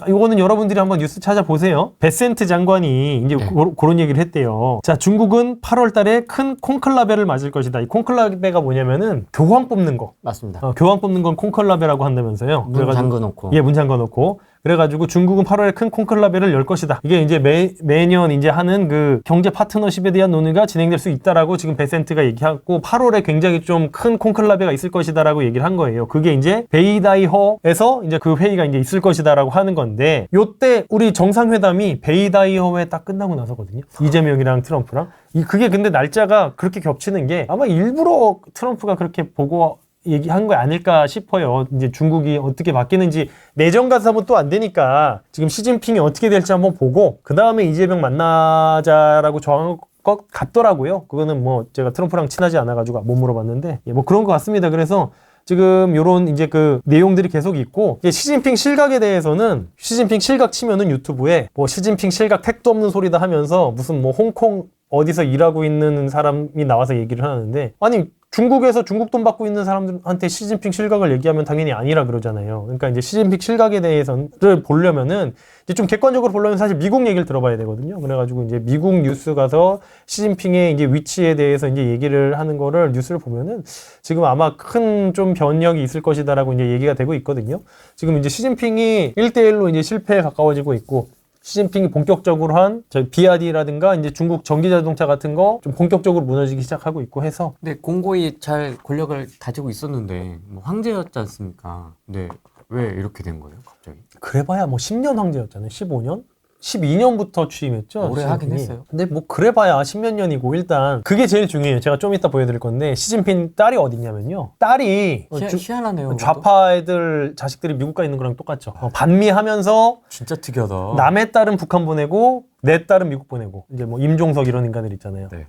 이거는 여러분들이 한번 뉴스 찾아보세요. 베센트 장관이 이제 그런 얘기를 했대요. 자, 중국은 8월 달에 큰 콘클라베를 맞을 것이다. 이 콘클라베가 뭐냐면은 교황 뽑는 거. 맞습니다. 교황 뽑는 건 콘클라베라고 한다면서요. 문 잠궈놓고. 예, 문 잠궈놓고. 그래가지고 중국은 8월에 큰 콘클라베를 열 것이다. 이게 이제 매년 이제 하는 그 경제 파트너십에 대한 논의가 진행될 수 있다라고 지금 베센트가 얘기하고 8월에 굉장히 좀 큰 콘클라베가 있을 것이다라고 얘기를 한 거예요. 그게 이제 베이다이허에서 이제 그 회의가 이제 있을 것이다라고 하는 건데 요때 우리 정상회담이 베이다이허에 딱 끝나고 나서거든요. 이재명이랑 트럼프랑. 그게 근데 날짜가 그렇게 겹치는 게 아마 일부러 트럼프가 그렇게 보고 얘기한 거 아닐까 싶어요. 이제 중국이 어떻게 바뀌는지 내정 가서는 또 안 되니까 지금 시진핑이 어떻게 될지 한번 보고 그 다음에 이재명 만나자라고 정한 것 같더라고요. 그거는 뭐 제가 트럼프랑 친하지 않아가지고 못 물어봤는데 뭐 그런 것 같습니다. 그래서 지금 요런 이제 그 내용들이 계속 있고 이제 시진핑 실각에 대해서는 시진핑 실각 치면은 유튜브에 뭐 시진핑 실각 택도 없는 소리다 하면서 무슨 뭐 홍콩 어디서 일하고 있는 사람이 나와서 얘기를 하는데 아니 중국에서 중국 돈 받고 있는 사람들한테 시진핑 실각을 얘기하면 당연히 아니라 그러잖아요. 그러니까 이제 시진핑 실각에 대해서를 보려면은 이제 좀 객관적으로 보려면 사실 미국 얘기를 들어봐야 되거든요. 그래가지고 이제 미국 뉴스 가서 시진핑의 이제 위치에 대해서 이제 얘기를 하는 거를 뉴스를 보면은 지금 아마 큰 좀 변혁이 있을 것이다라고 이제 얘기가 되고 있거든요. 지금 이제 시진핑이 1대1로 이제 실패에 가까워지고 있고 시진핑이 본격적으로 한 BRD라든가 이제 중국 전기자동차 같은 거 좀 본격적으로 무너지기 시작하고 있고 해서 근데 공고히 잘 권력을 가지고 있었는데 뭐 황제였지 않습니까? 근데 왜 이렇게 된 거예요, 갑자기? 그래봐야 뭐 10년 황제였잖아요. 15년? 12년부터 취임했죠. 오래 하긴 했어요. 근데 뭐 그래봐야 10몇 년이고 일단 그게 제일 중요해요. 제가 좀 이따 보여드릴 건데 시진핑 딸이 어디냐면요. 딸이 희한하네요. 그것도. 좌파 애들 자식들이 미국 가 있는 거랑 똑같죠. 반미하면서 진짜 특이하다. 남의 딸은 북한 보내고 내 딸은 미국 보내고 이제 뭐 임종석 이런 인간들 있잖아요. 네.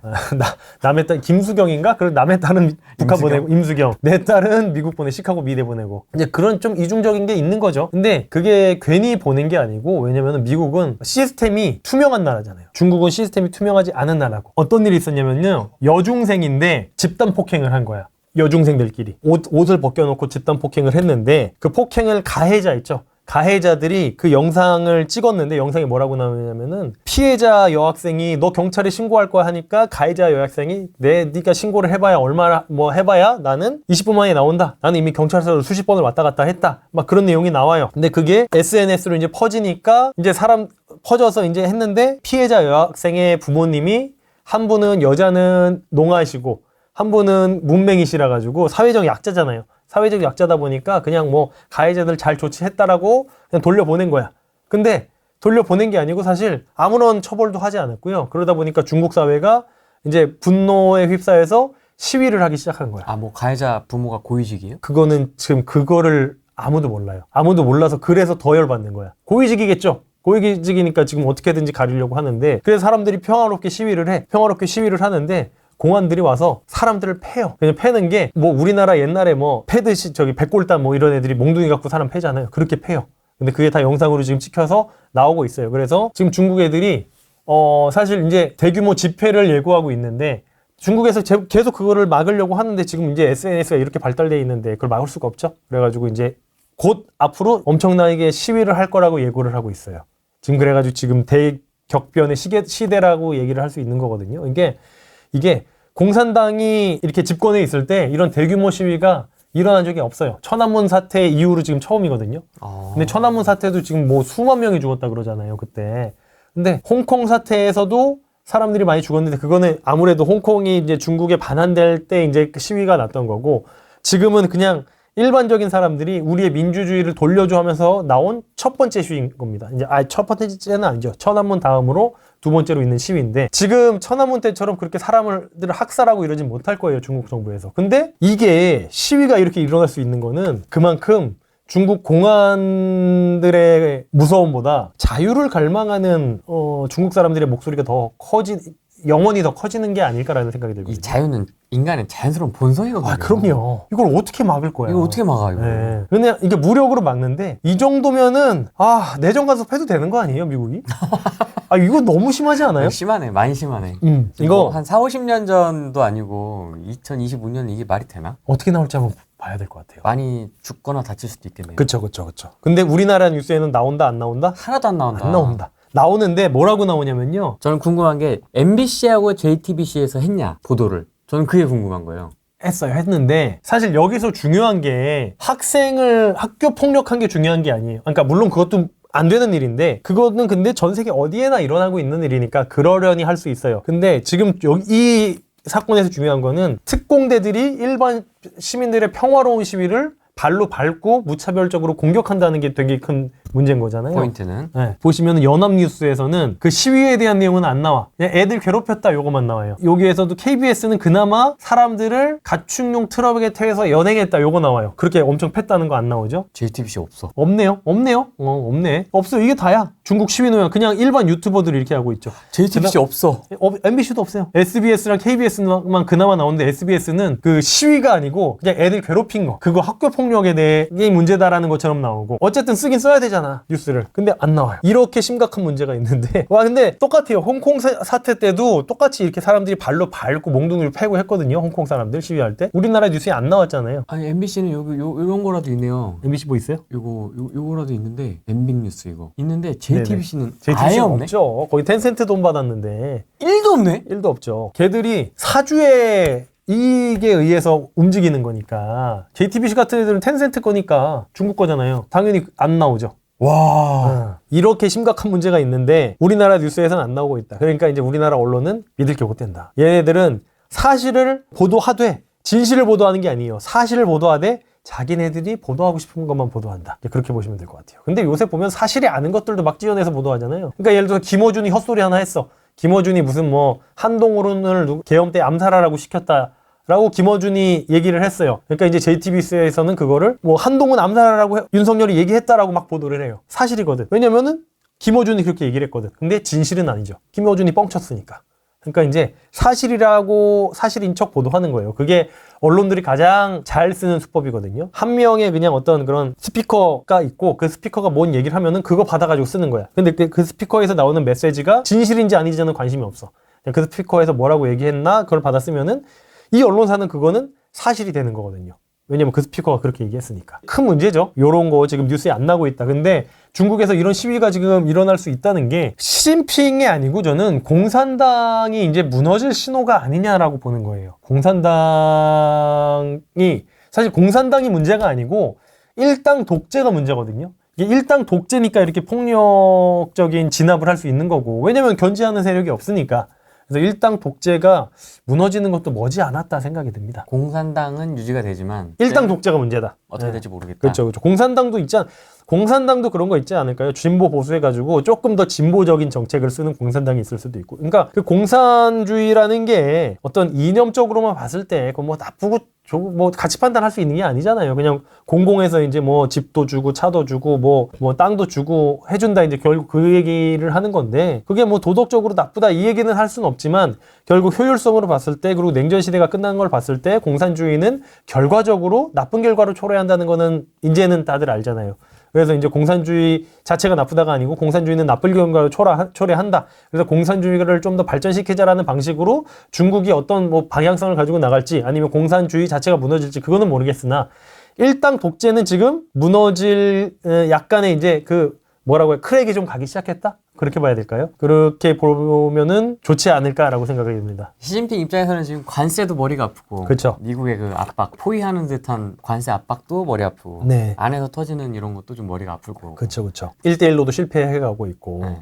남의 딸 김수경인가? 그리고 남의 딸은 북한 임수경? 보내고 임수경. 내 딸은 미국 보내 시카고 미대 보내고 이제 그런 좀 이중적인 게 있는 거죠. 근데 그게 괜히 보낸 게 아니고 왜냐면은 미국은 시스템이 투명한 나라잖아요. 중국은 시스템이 투명하지 않은 나라고. 어떤 일이 있었냐면요. 여중생인데 집단 폭행을 한 거야. 여중생들끼리 옷을 벗겨놓고 집단 폭행을 했는데 그 폭행을 가해자 있죠. 가해자들이 그 영상을 찍었는데 영상이 뭐라고 나오냐면은 피해자 여학생이 너 경찰에 신고할 거야 하니까 가해자 여학생이 네가 신고를 해봐야 얼마나 뭐 해봐야 나는 20분 만에 나온다. 나는 이미 경찰서를 수십 번을 왔다 갔다 했다. 막 그런 내용이 나와요. 근데 그게 SNS로 이제 퍼지니까 이제 사람 퍼져서 이제 했는데 피해자 여학생의 부모님이 한 분은 여자는 농아시고 한 분은 문맹이시라 가지고 사회적 약자잖아요. 사회적 약자다 보니까 그냥 뭐 가해자들 잘 조치했다라고 그냥 돌려보낸 거야. 근데 돌려보낸 게 아니고 사실 아무런 처벌도 하지 않았고요. 그러다 보니까 중국 사회가 이제 분노에 휩싸여서 시위를 하기 시작한 거야. 아, 뭐 가해자 부모가 고위직이에요? 그거는 지금 그거를 아무도 몰라요. 아무도 몰라서 그래서 더 열받는 거야. 고위직이겠죠. 고위직이니까 지금 어떻게든지 가리려고 하는데 그래서 사람들이 평화롭게 시위를 해. 평화롭게 시위를 하는데 공안들이 와서 사람들을 패요. 그냥 패는 게 뭐 우리나라 옛날에 뭐 패듯이 저기 백골단 뭐 이런 애들이 몽둥이 갖고 사람 패잖아요. 그렇게 패요. 근데 그게 다 영상으로 지금 찍혀서 나오고 있어요. 그래서 지금 중국 애들이 사실 이제 대규모 집회를 예고하고 있는데 중국에서 계속 그거를 막으려고 하는데 지금 이제 SNS가 이렇게 발달돼 있는데 그걸 막을 수가 없죠. 그래가지고 이제 곧 앞으로 엄청나게 시위를 할 거라고 예고를 하고 있어요. 지금 그래가지고 지금 대격변의 시대라고 얘기를 할 수 있는 거거든요. 이게 공산당이 이렇게 집권에 있을 때 이런 대규모 시위가 일어난 적이 없어요. 천안문 사태 이후로 지금 처음이거든요. 근데 천안문 사태도 지금 뭐 수만 명이 죽었다 그러잖아요, 그때. 근데 홍콩 사태에서도 사람들이 많이 죽었는데 그거는 아무래도 홍콩이 이제 중국에 반환될 때 이제 시위가 났던 거고 지금은 그냥 일반적인 사람들이 우리의 민주주의를 돌려줘 하면서 나온 첫 번째 시위인 겁니다. 이제 첫 번째는 아니죠. 천안문 다음으로 두 번째로 있는 시위인데 지금 천안문 때처럼 그렇게 사람들을 학살하고 이러진 못할 거예요. 중국 정부에서. 근데 이게 시위가 이렇게 일어날 수 있는 거는 그만큼 중국 공안들의 무서움보다 자유를 갈망하는 중국 사람들의 목소리가 영원히 더 커지는 게 아닐까라는 생각이 들거든요. 이 자유는 인간의 자연스러운 본성이거든요. 그럼요. 이걸 어떻게 막을 거야? 이거 어떻게 막아, 이거? 네. 그냥 이게 무력으로 막는데 이 정도면은 내정 간섭해도 되는 거 아니에요, 미국이? 이거 너무 심하지 않아요? 심하네, 많이 심하네. 이거 한 4, 50년 전도 아니고 2025년 이게 말이 되나? 어떻게 나올지 한번 봐야 될 것 같아요. 많이 죽거나 다칠 수도 있겠네요. 그쵸. 근데 우리나라 뉴스에는 나온다, 안 나온다? 하나도 안 나온다. 안 나온다. 나오는데 뭐라고 나오냐면요. 저는 궁금한 게 MBC하고 JTBC에서 했냐, 보도를. 저는 그게 궁금한 거예요. 했는데 사실 여기서 중요한 게 학생을 학교 폭력한 게 중요한 게 아니에요. 그러니까 물론 그것도 안 되는 일인데 그거는 근데 전 세계 어디에나 일어나고 있는 일이니까 그러려니 할 수 있어요. 근데 지금 이 사건에서 중요한 거는 특공대들이 일반 시민들의 평화로운 시위를 발로 밟고 무차별적으로 공격한다는 게 되게 큰 문제인 거잖아요. 포인트는? 네. 보시면 연합뉴스에서는 그 시위에 대한 내용은 안 나와. 그냥 애들 괴롭혔다 요거만 나와요. 여기에서도 KBS는 그나마 사람들을 가축용 트럭에 태워서 연행했다 요거 나와요. 그렇게 엄청 팼다는 거 안 나오죠? JTBC 없어. 없네요. 없네. 없어. 이게 다야. 중국 시위노야. 그냥 일반 유튜버들이 이렇게 하고 있죠. JTBC 없어. MBC도 없어요. SBS랑 KBS만 그나마 나오는데 SBS는 그 시위가 아니고 그냥 애들 괴롭힌 거. 그거 학교 폭력에 대해 이게 문제다라는 것처럼 나오고 어쨌든 쓰긴 써야 되잖아. 뉴스를. 근데 안 나와요. 이렇게 심각한 문제가 있는데 근데 똑같아요. 홍콩 사태 때도 똑같이 이렇게 사람들이 발로 밟고 몽둥이를 패고 했거든요. 홍콩 사람들 시위할 때. 우리나라 뉴스에 안 나왔잖아요. 아니 MBC는 요런 거라도 있네요. MBC 뭐 있어요? 요거라도 있는데 엠빅뉴스 이거 있는데 JTBC는 JTBC 아예 없네. 없죠. 거의 텐센트 돈 받았는데 1도 없네. 1도 없죠. 걔들이 사주의 이익에 의해서 움직이는 거니까 JTBC 같은 애들은 텐센트 거니까 중국 거잖아요. 당연히 안 나오죠. 와. 이렇게 심각한 문제가 있는데 우리나라 뉴스에서는 안 나오고 있다. 그러니까 이제 우리나라 언론은 믿을 게 못 된다. 얘네들은 사실을 보도하되 진실을 보도하는 게 아니에요. 사실을 보도하되 자기네들이 보도하고 싶은 것만 보도한다. 그렇게 보시면 될 것 같아요. 근데 요새 보면 사실이 아닌 것들도 막 찌어내서 보도하잖아요. 그러니까 예를 들어서 김어준이 헛소리 하나 했어. 김어준이 무슨 뭐 한동훈을 계엄 때 암살하라고 시켰다라고 김어준이 얘기를 했어요. 그러니까 이제 JTBC에서는 그거를 뭐 한동훈 암살하라고 윤석열이 얘기했다라고 막 보도를 해요. 사실이거든. 왜냐면은 김어준이 그렇게 얘기를 했거든. 근데 진실은 아니죠. 김어준이 뻥쳤으니까. 그러니까 이제 사실이라고 사실인 척 보도하는 거예요. 그게 언론들이 가장 잘 쓰는 수법이거든요. 한 명의 그냥 어떤 그런 스피커가 있고 그 스피커가 뭔 얘기를 하면은 그거 받아가지고 쓰는 거야. 근데 그 스피커에서 나오는 메시지가 진실인지 아닌지는 관심이 없어. 그냥 그 스피커에서 뭐라고 얘기했나 그걸 받아 쓰면은 이 언론사는 그거는 사실이 되는 거거든요. 왜냐면 그 스피커가 그렇게 얘기했으니까. 큰 문제죠. 요런 거 지금 뉴스에 안 나고 있다. 근데 중국에서 이런 시위가 지금 일어날 수 있다는 게 시진핑이 아니고 저는 공산당이 이제 무너질 신호가 아니냐라고 보는 거예요. 사실 공산당이 문제가 아니고 일당 독재가 문제거든요. 이게 일당 독재니까 이렇게 폭력적인 진압을 할 수 있는 거고 왜냐면 견제하는 세력이 없으니까. 그래서 일당 독재가 무너지는 것도 머지않았다 생각이 듭니다. 공산당은 유지가 되지만 일당 독재가 문제다. 어떻게 될지 모르겠다. 그렇죠. 공산당도 있잖아. 공산당도 그런 거 있지 않을까요? 진보 보수 해가지고 조금 더 진보적인 정책을 쓰는 공산당이 있을 수도 있고. 그러니까 그 공산주의라는 게 어떤 이념적으로만 봤을 때 그거 뭐 나쁘고 뭐 가치 판단할 수 있는 게 아니잖아요. 그냥 공공에서 이제 뭐 집도 주고 차도 주고 뭐 땅도 주고 해준다 이제 결국 그 얘기를 하는 건데 그게 뭐 도덕적으로 나쁘다 이 얘기는 할 수는 없지만 결국 효율성으로 봤을 때 그리고 냉전 시대가 끝난 걸 봤을 때 공산주의는 결과적으로 나쁜 결과를 초래한다는 거는 이제는 다들 알잖아요. 그래서 이제 공산주의 자체가 나쁘다가 아니고 공산주의는 나쁜 결과를 초래한다. 그래서 공산주의를 좀 더 발전시키자라는 방식으로 중국이 어떤 뭐 방향성을 가지고 나갈지 아니면 공산주의 자체가 무너질지 그거는 모르겠으나 일당 독재는 지금 무너질 약간의 이제 그 뭐라고 해 크랙이 좀 가기 시작했다? 그렇게 봐야 될까요? 그렇게 보면은 좋지 않을까라고 생각이 듭니다. 시진핑 입장에서는 지금 관세도 머리가 아프고 그렇죠. 미국의 그 압박, 포위하는 듯한 관세 압박도 머리 아프고 네. 안에서 터지는 이런 것도 좀 머리가 아플 거고. 그렇죠, 그렇죠. 1대1로도 실패해가고 있고 네.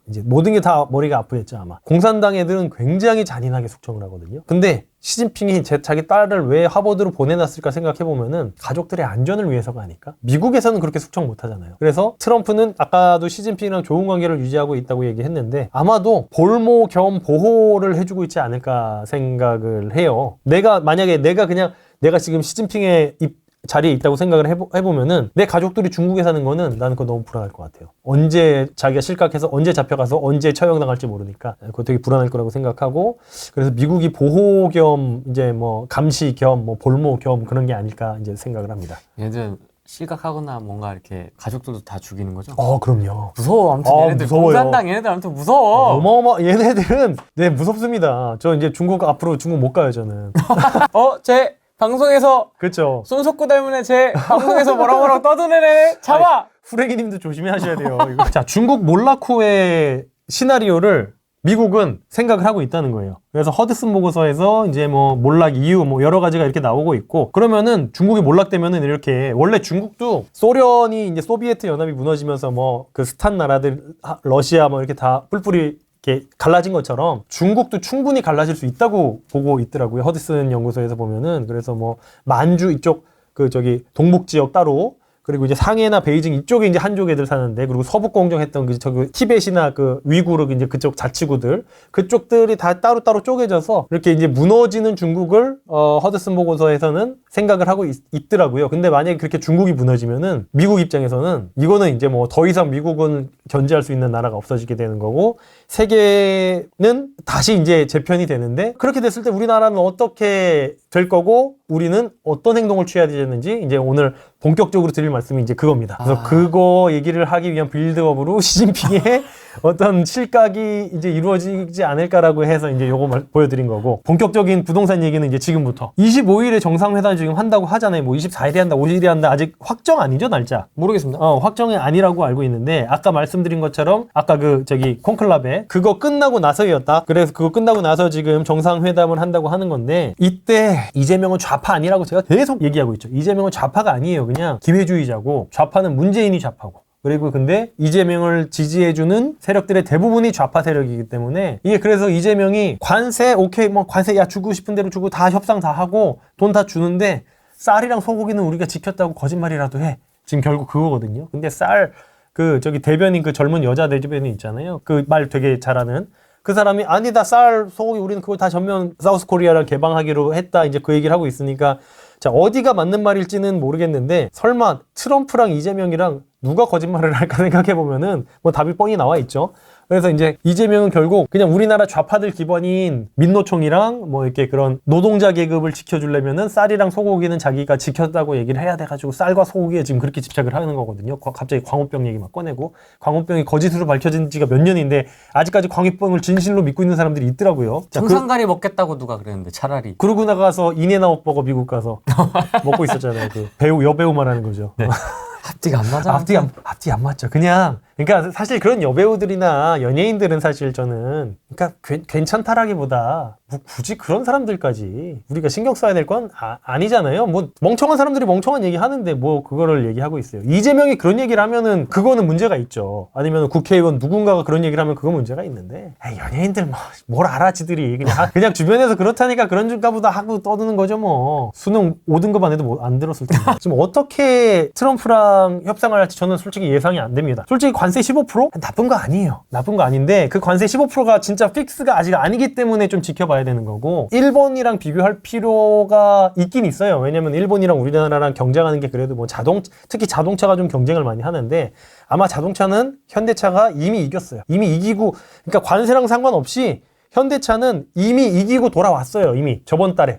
이제 모든 게 다 머리가 아프겠죠 아마. 공산당 애들은 굉장히 잔인하게 숙청을 하거든요. 근데 시진핑이 자기 딸을 왜 하버드로 보내놨을까 생각해보면은 가족들의 안전을 위해서가 아닐까? 미국에서는 그렇게 숙청 못하잖아요. 그래서 트럼프는 아까도 시진핑이랑 좋은 관계를 유지하고 있다고 얘기했는데 아마도 볼모 겸 보호를 해주고 있지 않을까 생각을 해요. 만약에 내가 지금 시진핑의 자리에 있다고 생각을 해보면은 내 가족들이 중국에 사는 거는 나는 그거 너무 불안할 것 같아요. 언제 자기가 실각해서 언제 잡혀가서 언제 처형당할지 모르니까 그거 되게 불안할 거라고 생각하고 그래서 미국이 보호 겸 이제 뭐 감시 겸 뭐 볼모 겸 그런 게 아닐까 이제 생각을 합니다. 얘들 실각하거나 뭔가 이렇게 가족들도 다 죽이는 거죠? 그럼요. 무서워. 아무튼 얘네들 무서워요. 공산당 얘네들 아무튼 무서워. 얘네들은 네 무섭습니다. 저 이제 앞으로 중국 못 가요 저는. 제 방송에서 그렇죠. 손석구 닮은 애 제 방송에서 뭐라고 떠드는 애 잡아! 후레기님도 조심하셔야 돼요. 이거. 자, 중국 몰라코의 시나리오를 미국은 생각을 하고 있다는 거예요. 그래서 허드슨 보고서에서 이제 뭐 몰락 이유 뭐 여러 가지가 이렇게 나오고 있고 그러면은 중국이 몰락되면은 이렇게 원래 중국도 소련이 이제 소비에트 연합이 무너지면서 뭐 그 스탄 나라들 러시아 뭐 이렇게 다 뿔뿔이 이렇게 갈라진 것처럼 중국도 충분히 갈라질 수 있다고 보고 있더라고요. 허드슨 연구소에서 보면은 그래서 뭐 만주 이쪽 동북 지역 따로 그리고 이제 상해나 베이징 이쪽에 이제 한족 애들 사는데 그리고 서북 공정했던 티벳이나 위구르 이제 그쪽 자치구들 그쪽들이 다 따로따로 쪼개져서 이렇게 이제 무너지는 중국을 허드슨 보고서에서는 생각을 하고 있더라고요. 근데 만약에 그렇게 중국이 무너지면은 미국 입장에서는 이거는 이제 뭐 더 이상 미국은 견제할 수 있는 나라가 없어지게 되는 거고 세계는 다시 이제 재편이 되는데 그렇게 됐을 때 우리나라는 어떻게 될 거고 우리는 어떤 행동을 취해야 되는지 이제 오늘 본격적으로 드릴 말씀이 이제 그겁니다. 그래서 그거 얘기를 하기 위한 빌드업으로 시진핑의 어떤 실각이 이제 이루어지지 않을까라고 해서 이제 요거 보여드린 거고 본격적인 부동산 얘기는 이제 지금부터 25일에 정상회담 지금 한다고 하잖아요. 뭐 24일에 한다, 50일에 한다 아직 확정 아니죠 날짜? 모르겠습니다. 확정이 아니라고 알고 있는데 아까 말씀드린 것처럼 아까 콘클라베 그거 끝나고 나서였다. 그래서 그거 끝나고 나서 지금 정상회담을 한다고 하는 건데 이때 이재명은 좌파 아니라고 제가 계속 얘기하고 있죠. 이재명은 좌파가 아니에요. 그냥 기회주의자고 좌파는 문재인이 좌파고 그리고 근데 이재명을 지지해주는 세력들의 대부분이 좌파 세력이기 때문에 이게 그래서 이재명이 관세 오케이 뭐 관세 주고 싶은 대로 주고 다 협상 다 하고 돈 다 주는데 쌀이랑 소고기는 우리가 지켰다고 거짓말이라도 해. 지금 결국 그거거든요. 근데 대변인 젊은 여자 대변인 있잖아요. 그 말 되게 잘하는 그 사람이 아니다 쌀 소고기 우리는 그걸 다 전면 사우스 코리아를 개방하기로 했다 이제 그 얘기를 하고 있으니까 자 어디가 맞는 말일지는 모르겠는데 설마 트럼프랑 이재명이랑 누가 거짓말을 할까 생각해보면은 뭐 답이 뻔히 나와 있죠. 그래서 이제 이재명은 결국 그냥 우리나라 좌파들 기반인 민노총이랑 뭐 이렇게 그런 노동자 계급을 지켜주려면은 쌀이랑 소고기는 자기가 지켰다고 얘기를 해야 돼가지고 쌀과 소고기에 지금 그렇게 집착을 하는 거거든요. 갑자기 광우병 얘기 막 꺼내고 광우병이 거짓으로 밝혀진 지가 몇 년인데 아직까지 광우병을 진실로 믿고 있는 사람들이 있더라고요. 청산가리 먹겠다고 누가 그랬는데 차라리 그러고 나가서 인앤아웃 버거 미국 가서 먹고 있었잖아요. 여배우 말하는 거죠. 네. 앞뒤가 안 맞아. 앞뒤 안 맞죠. 그러니까 사실 그런 여배우들이나 연예인들은 사실 저는 그러니까 괜찮다라기보다 뭐 굳이 그런 사람들까지 우리가 신경 써야 될 건 아니잖아요. 뭐 멍청한 사람들이 멍청한 얘기 하는데 뭐 그거를 얘기하고 있어요. 이재명이 그런 얘기를 하면은 그거는 문제가 있죠. 아니면 국회의원 누군가가 그런 얘기를 하면 그건 문제가 있는데 에이, 연예인들 뭐 뭘 알아 지들이 그냥 주변에서 그렇다니까 그런가 보다 하고 떠드는 거죠 뭐. 수능 5등급 안 해도 뭐 안 들었을 텐데. 지금 어떻게 트럼프랑 협상을 할지 저는 솔직히 예상이 안 됩니다. 솔직히 관세 15% 나쁜 거 아니에요. 나쁜 거 아닌데 그 관세 15%가 진짜 픽스가 아직 아니기 때문에 좀 지켜봐야 되는 거고 일본이랑 비교할 필요가 있긴 있어요. 왜냐면 일본이랑 우리나라랑 경쟁하는 게 그래도 뭐 특히 자동차가 좀 경쟁을 많이 하는데 아마 자동차는 현대차가 이미 이겼어요. 이미 이기고 그러니까 관세랑 상관없이 현대차는 이미 이기고 돌아왔어요. 이미 저저번 달에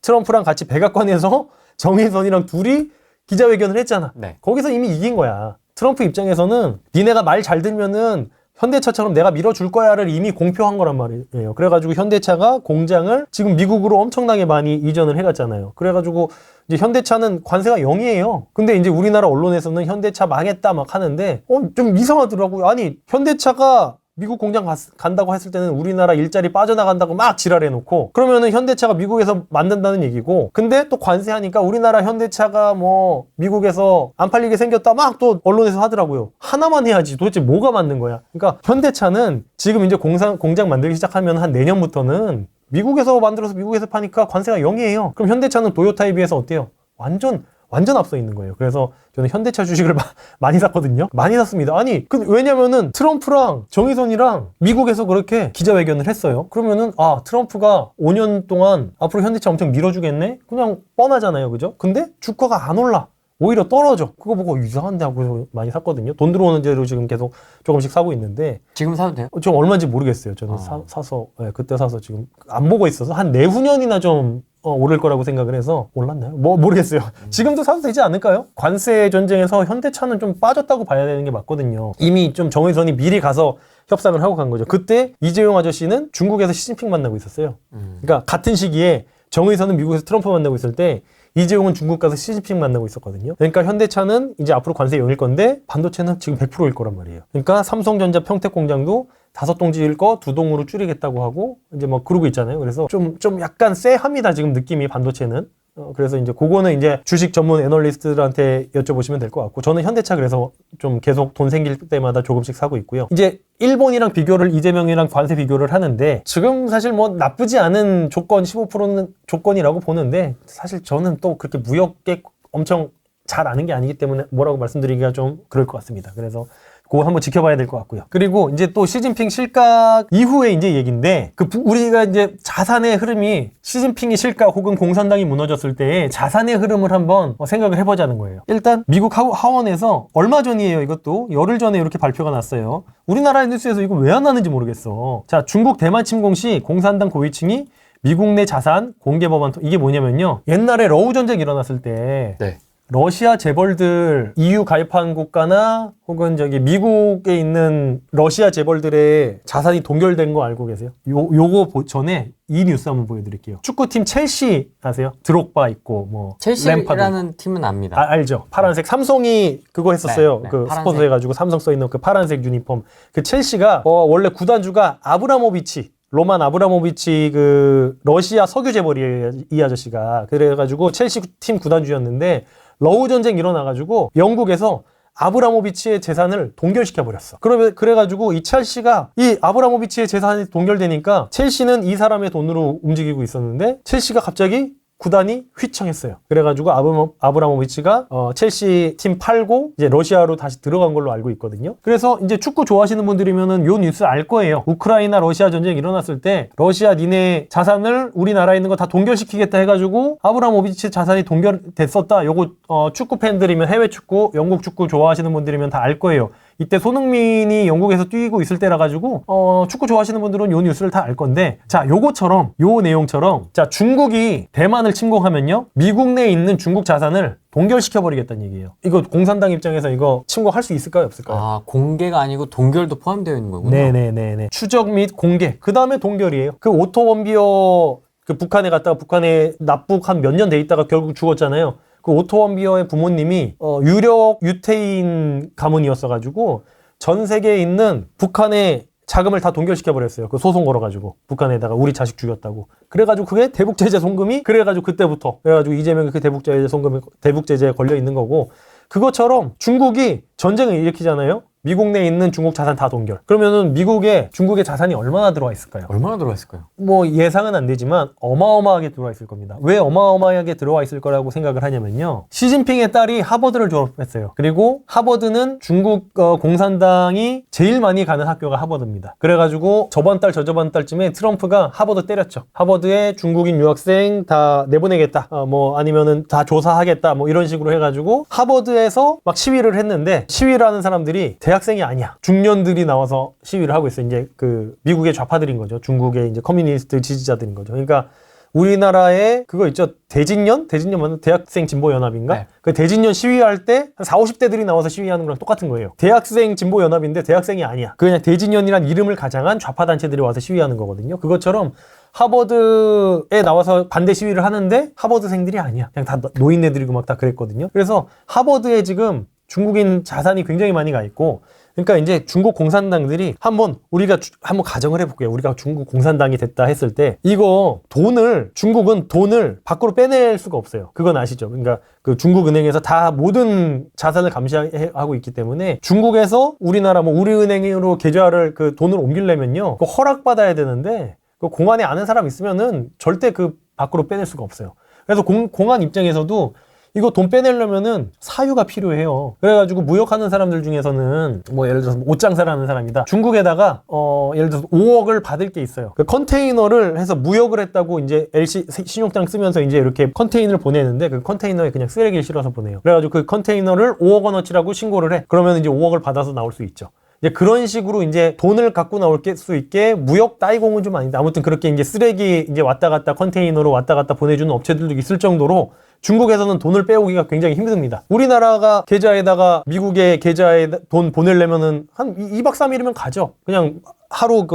트럼프랑 같이 백악관에서 정의선이랑 둘이 기자회견을 했잖아. 네. 거기서 이미 이긴 거야. 트럼프 입장에서는 니네가 말 잘 들면은 현대차처럼 내가 밀어줄 거야를 이미 공표한 거란 말이에요. 그래가지고 현대차가 공장을 지금 미국으로 엄청나게 많이 이전을 해갔잖아요. 그래가지고 이제 현대차는 관세가 0이에요. 근데 이제 우리나라 언론에서는 현대차 망했다 막 하는데 좀 이상하더라고요. 아니 현대차가 미국 공장 간다고 했을 때는 우리나라 일자리 빠져나간다고 막 지랄해놓고 그러면은 현대차가 미국에서 만든다는 얘기고 근데 또 관세하니까 우리나라 현대차가 뭐 미국에서 안 팔리게 생겼다 막 또 언론에서 하더라고요. 하나만 해야지 도대체 뭐가 맞는 거야. 그러니까 현대차는 지금 이제 공장 만들기 시작하면 한 내년부터는 미국에서 만들어서 미국에서 파니까 관세가 0이에요. 그럼 현대차는 도요타에 비해서 어때요? 완전 앞서 있는 거예요. 그래서 저는 현대차 주식을 많이 샀거든요. 많이 샀습니다. 아니, 왜냐면은 트럼프랑 정의선이랑 미국에서 그렇게 기자회견을 했어요. 그러면은, 트럼프가 5년 동안 앞으로 현대차 엄청 밀어주겠네? 그냥 뻔하잖아요. 그죠? 근데 주가가 안 올라. 오히려 떨어져. 그거 보고 이상한데 하고 많이 샀거든요. 돈 들어오는 대로 지금 계속 조금씩 사고 있는데. 지금 사도 돼요? 좀 얼마인지 모르겠어요. 저는 사서, 그때 사서 지금 안 보고 있어서 한 내후년이나 좀 오를 거라고 생각을 해서 올랐나요? 뭐 모르겠어요. 지금도 사도 되지 않을까요? 관세 전쟁에서 현대차는 좀 빠졌다고 봐야 되는 게 맞거든요. 이미 좀 정의선이 미리 가서 협상을 하고 간 거죠. 그때 이재용 아저씨는 중국에서 시진핑 만나고 있었어요. 그러니까 같은 시기에 정의선은 미국에서 트럼프 만나고 있을 때 이재용은 중국 가서 시진핑 만나고 있었거든요. 그러니까 현대차는 이제 앞으로 관세 0일 건데 반도체는 지금 100%일 거란 말이에요. 그러니까 삼성전자 평택 공장도 5동 지을 거 2동으로 줄이겠다고 하고 이제 뭐 그러고 있잖아요. 그래서 좀 약간 쎄합니다. 지금 느낌이 반도체는. 그래서 이제 그거는 이제 주식 전문 애널리스트들한테 여쭤보시면 될 것 같고 저는 현대차 그래서 좀 계속 돈 생길 때마다 조금씩 사고 있고요. 이제 일본이랑 비교를 이재명이랑 관세 비교를 하는데 지금 사실 뭐 나쁘지 않은 조건 15%는 조건이라고 보는데 사실 저는 또 그렇게 무역계 엄청 잘 아는 게 아니기 때문에 뭐라고 말씀드리기가 좀 그럴 것 같습니다. 그래서 그거 한번 지켜봐야 될 것 같고요. 그리고 이제 또 시진핑 실각 이후에 이제 얘기인데 우리가 이제 자산의 흐름이 시진핑이 실각 혹은 공산당이 무너졌을 때 자산의 흐름을 한번 생각을 해보자는 거예요. 일단 미국 하원에서 얼마 전이에요. 이것도 열흘 전에 이렇게 발표가 났어요. 우리나라 뉴스에서 이거 왜 안 나는지 모르겠어. 자, 중국 대만 침공 시 공산당 고위층이 미국 내 자산 공개 법안 이게 뭐냐면요. 옛날에 러우 전쟁 일어났을 때 네. 러시아 재벌들 EU 가입한 국가나 혹은 미국에 있는 러시아 재벌들의 자산이 동결된 거 알고 계세요? 요거 전에 이 뉴스 한번 보여드릴게요. 축구팀 첼시 아세요? 드록바 있고 뭐 첼시라는 팀은 압니다. 알죠. 파란색 삼성이 그거 했었어요. 네, 그 파란색. 스폰서 해가지고 삼성 써 있는 그 파란색 유니폼. 그 첼시가 원래 구단주가 아브라모비치. 로만 아브라모비치 그 러시아 석유 재벌이에요. 이 아저씨가. 그래가지고 첼시 팀 구단주였는데 러우 전쟁 일어나가지고 영국에서 아브라모비치의 재산을 동결시켜버렸어. 그래가지고 이 첼시가 이 아브라모비치의 재산이 동결되니까 첼시는 이 사람의 돈으로 움직이고 있었는데 첼시가 갑자기 구단이 휘청했어요. 그래가지고 아브라모비치가 첼시 팀 팔고 이제 러시아로 다시 들어간 걸로 알고 있거든요. 그래서 이제 축구 좋아하시는 분들이면은 요 뉴스 알 거예요. 우크라이나 러시아 전쟁 일어났을 때 러시아 니네 자산을 우리나라에 있는 거 다 동결시키겠다 해가지고 아브라모비치 자산이 동결됐었다. 요거 축구 팬들이면 해외 축구, 영국 축구 좋아하시는 분들이면 다 알 거예요. 이때 손흥민이 영국에서 뛰고 있을 때라 가지고 축구 좋아하시는 분들은 요 뉴스를 다 알 건데 자 요거처럼 요 내용처럼 자 중국이 대만을 침공하면요 미국 내에 있는 중국 자산을 동결시켜버리겠다는 얘기예요. 이거 공산당 입장에서 이거 침공할 수 있을까요 없을까요? 아 공개가 아니고 동결도 포함되어 있는 거군요. 네네네네. 추적 및 공개 그 다음에 동결이에요. 그 오토 원비어 그 북한에 갔다가 북한에 납북 한 몇 년 돼 있다가 결국 죽었잖아요. 그 오토 원비어의 부모님이 유력 유태인 가문이었어가지고 전 세계에 있는 북한의 자금을 다 동결시켜버렸어요. 그 소송 걸어가지고 북한에다가 우리 자식 죽였다고. 그래가지고 그게 대북제재 송금이 그래가지고 그때부터 그래가지고 이재명이 그 대북제재 송금에 대북제재에 걸려 있는 거고 그것처럼 중국이 전쟁을 일으키잖아요. 미국 내에 있는 중국 자산 다 동결. 그러면은 미국에 중국의 자산이 얼마나 들어와 있을까요? 얼마나 들어와 있을까요? 뭐 예상은 안 되지만 어마어마하게 들어와 있을 겁니다. 왜 어마어마하게 들어와 있을 거라고 생각을 하냐면요. 시진핑의 딸이 하버드를 졸업했어요. 그리고 하버드는 중국 공산당이 제일 많이 가는 학교가 하버드입니다. 그래가지고 저번 달 저저번 달쯤에 트럼프가 하버드 때렸죠. 하버드에 중국인 유학생 다 내보내겠다. 뭐 아니면은 다 조사하겠다. 뭐 이런 식으로 해가지고 하버드에서 막 시위를 했는데 시위를 하는 사람들이 대학생이 아니야. 중년들이 나와서 시위를 하고 있어요. 이제 그 미국의 좌파들인 거죠. 중국의 이제 커뮤니스트 지지자들인 거죠. 그러니까 우리나라에 그거 있죠. 대진년 맞나? 대학생 진보 연합인가? 네. 그 대진년 시위할 때 한 40, 50대들이 나와서 시위하는 거랑 똑같은 거예요. 대학생 진보 연합인데 대학생이 아니야. 그냥 대진년이란 이름을 가장한 좌파 단체들이 와서 시위하는 거거든요. 그것처럼 하버드에 나와서 반대 시위를 하는데 하버드생들이 아니야. 그냥 다 노인네들이고 막 다 그랬거든요. 그래서 하버드에 지금 중국인 자산이 굉장히 많이 가 있고 그러니까 이제 중국 공산당들이 우리가 한번 가정을 해볼게요. 우리가 중국 공산당이 됐다 했을 때 이거 중국은 돈을 밖으로 빼낼 수가 없어요. 그건 아시죠? 그러니까 그 중국은행에서 다 모든 자산을 감시하고 있기 때문에 중국에서 우리나라 우리은행으로 계좌를 그 돈을 옮기려면요. 그 허락받아야 되는데 그 공안에 아는 사람 있으면은 절대 그 밖으로 빼낼 수가 없어요. 그래서 공안 입장에서도 이거 돈 빼내려면은 사유가 필요해요. 그래가지고 무역하는 사람들 중에서는 뭐 예를 들어서 옷장사를 하는 사람이다. 중국에다가 예를 들어서 5억을 받을 게 있어요. 그 컨테이너를 해서 무역을 했다고 이제 LC 신용장 쓰면서 이제 이렇게 컨테이너를 보내는데 그 컨테이너에 그냥 쓰레기를 실어서 보내요. 그래가지고 그 컨테이너를 5억 원어치라고 신고를 해. 그러면 이제 5억을 받아서 나올 수 있죠. 이제 그런 식으로 이제 돈을 갖고 나올 수 있게 무역 따이공은 좀 아닌데 아무튼 그렇게 이제 쓰레기 이제 왔다 갔다 컨테이너로 왔다 갔다 보내주는 업체들도 있을 정도로 중국에서는 돈을 빼오기가 굉장히 힘듭니다. 우리나라가 계좌에다가 미국의 계좌에 돈 보내려면은 한 2박 3일이면 가죠. 그냥 하루